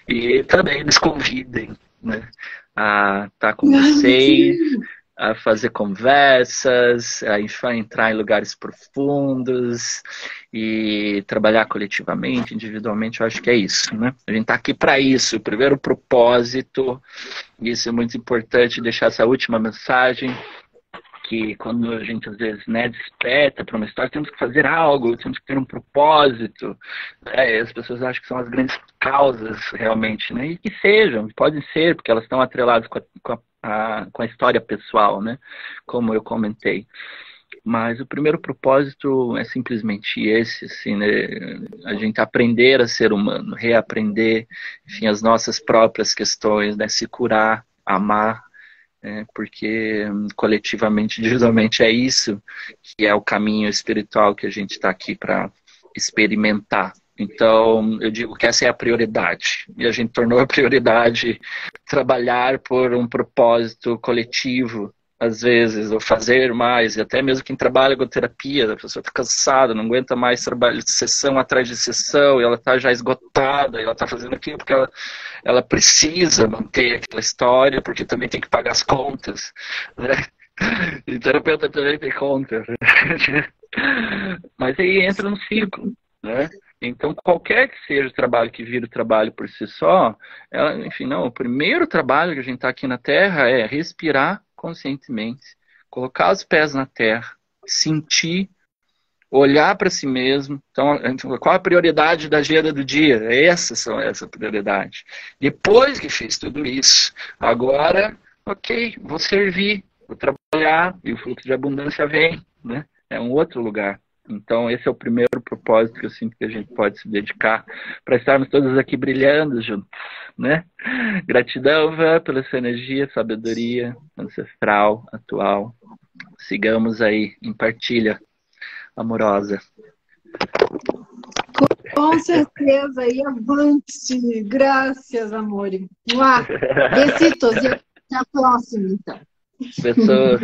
e também nos convidem, né, a estar com vocês, a fazer conversas, a entrar em lugares profundos e trabalhar coletivamente, individualmente. Eu acho que é isso, né? A gente está aqui para isso. O primeiro propósito, isso é muito importante, deixar essa última mensagem, que quando a gente às vezes, né, desperta para uma história, temos que fazer algo, temos que ter um propósito, né? E as pessoas acham que são as grandes causas realmente, né? E que sejam, podem ser, porque elas estão atreladas com a história pessoal, né? Como eu comentei. Mas o primeiro propósito é simplesmente esse, assim, né? A gente aprender a ser humano, reaprender, enfim, as nossas próprias questões, né? Se curar, amar, né? Porque coletivamente, individualmente, é isso que é o caminho espiritual que a gente está aqui para experimentar. Então, eu digo que essa é a prioridade. E a gente tornou a prioridade trabalhar por um propósito coletivo, às vezes, ou fazer mais, e até mesmo quem trabalha com terapia, a pessoa está cansada, não aguenta mais trabalhar sessão atrás de sessão, e ela está já esgotada, e ela está fazendo aquilo porque ela precisa manter aquela história, porque também tem que pagar as contas, né? E terapeuta também tem conta. Mas aí entra no ciclo, né? Então, qualquer que seja o trabalho que vira o trabalho por si só, enfim, não, o primeiro trabalho que a gente está aqui na Terra é respirar conscientemente, colocar os pés na terra, sentir, olhar para si mesmo. Então, qual a prioridade da agenda do dia? Essa prioridade. Depois que fiz tudo isso, agora, ok, vou servir, vou trabalhar e o fluxo de abundância vem, né? É um outro lugar. Então, esse é o primeiro propósito que eu sinto que a gente pode se dedicar para estarmos todos aqui brilhando juntos, né? Gratidão, Van, pela sua energia, sabedoria ancestral, atual. Sigamos aí em partilha amorosa. Com certeza, e avante. Graças, amor. Besitos e até a próxima, então. Pessoas.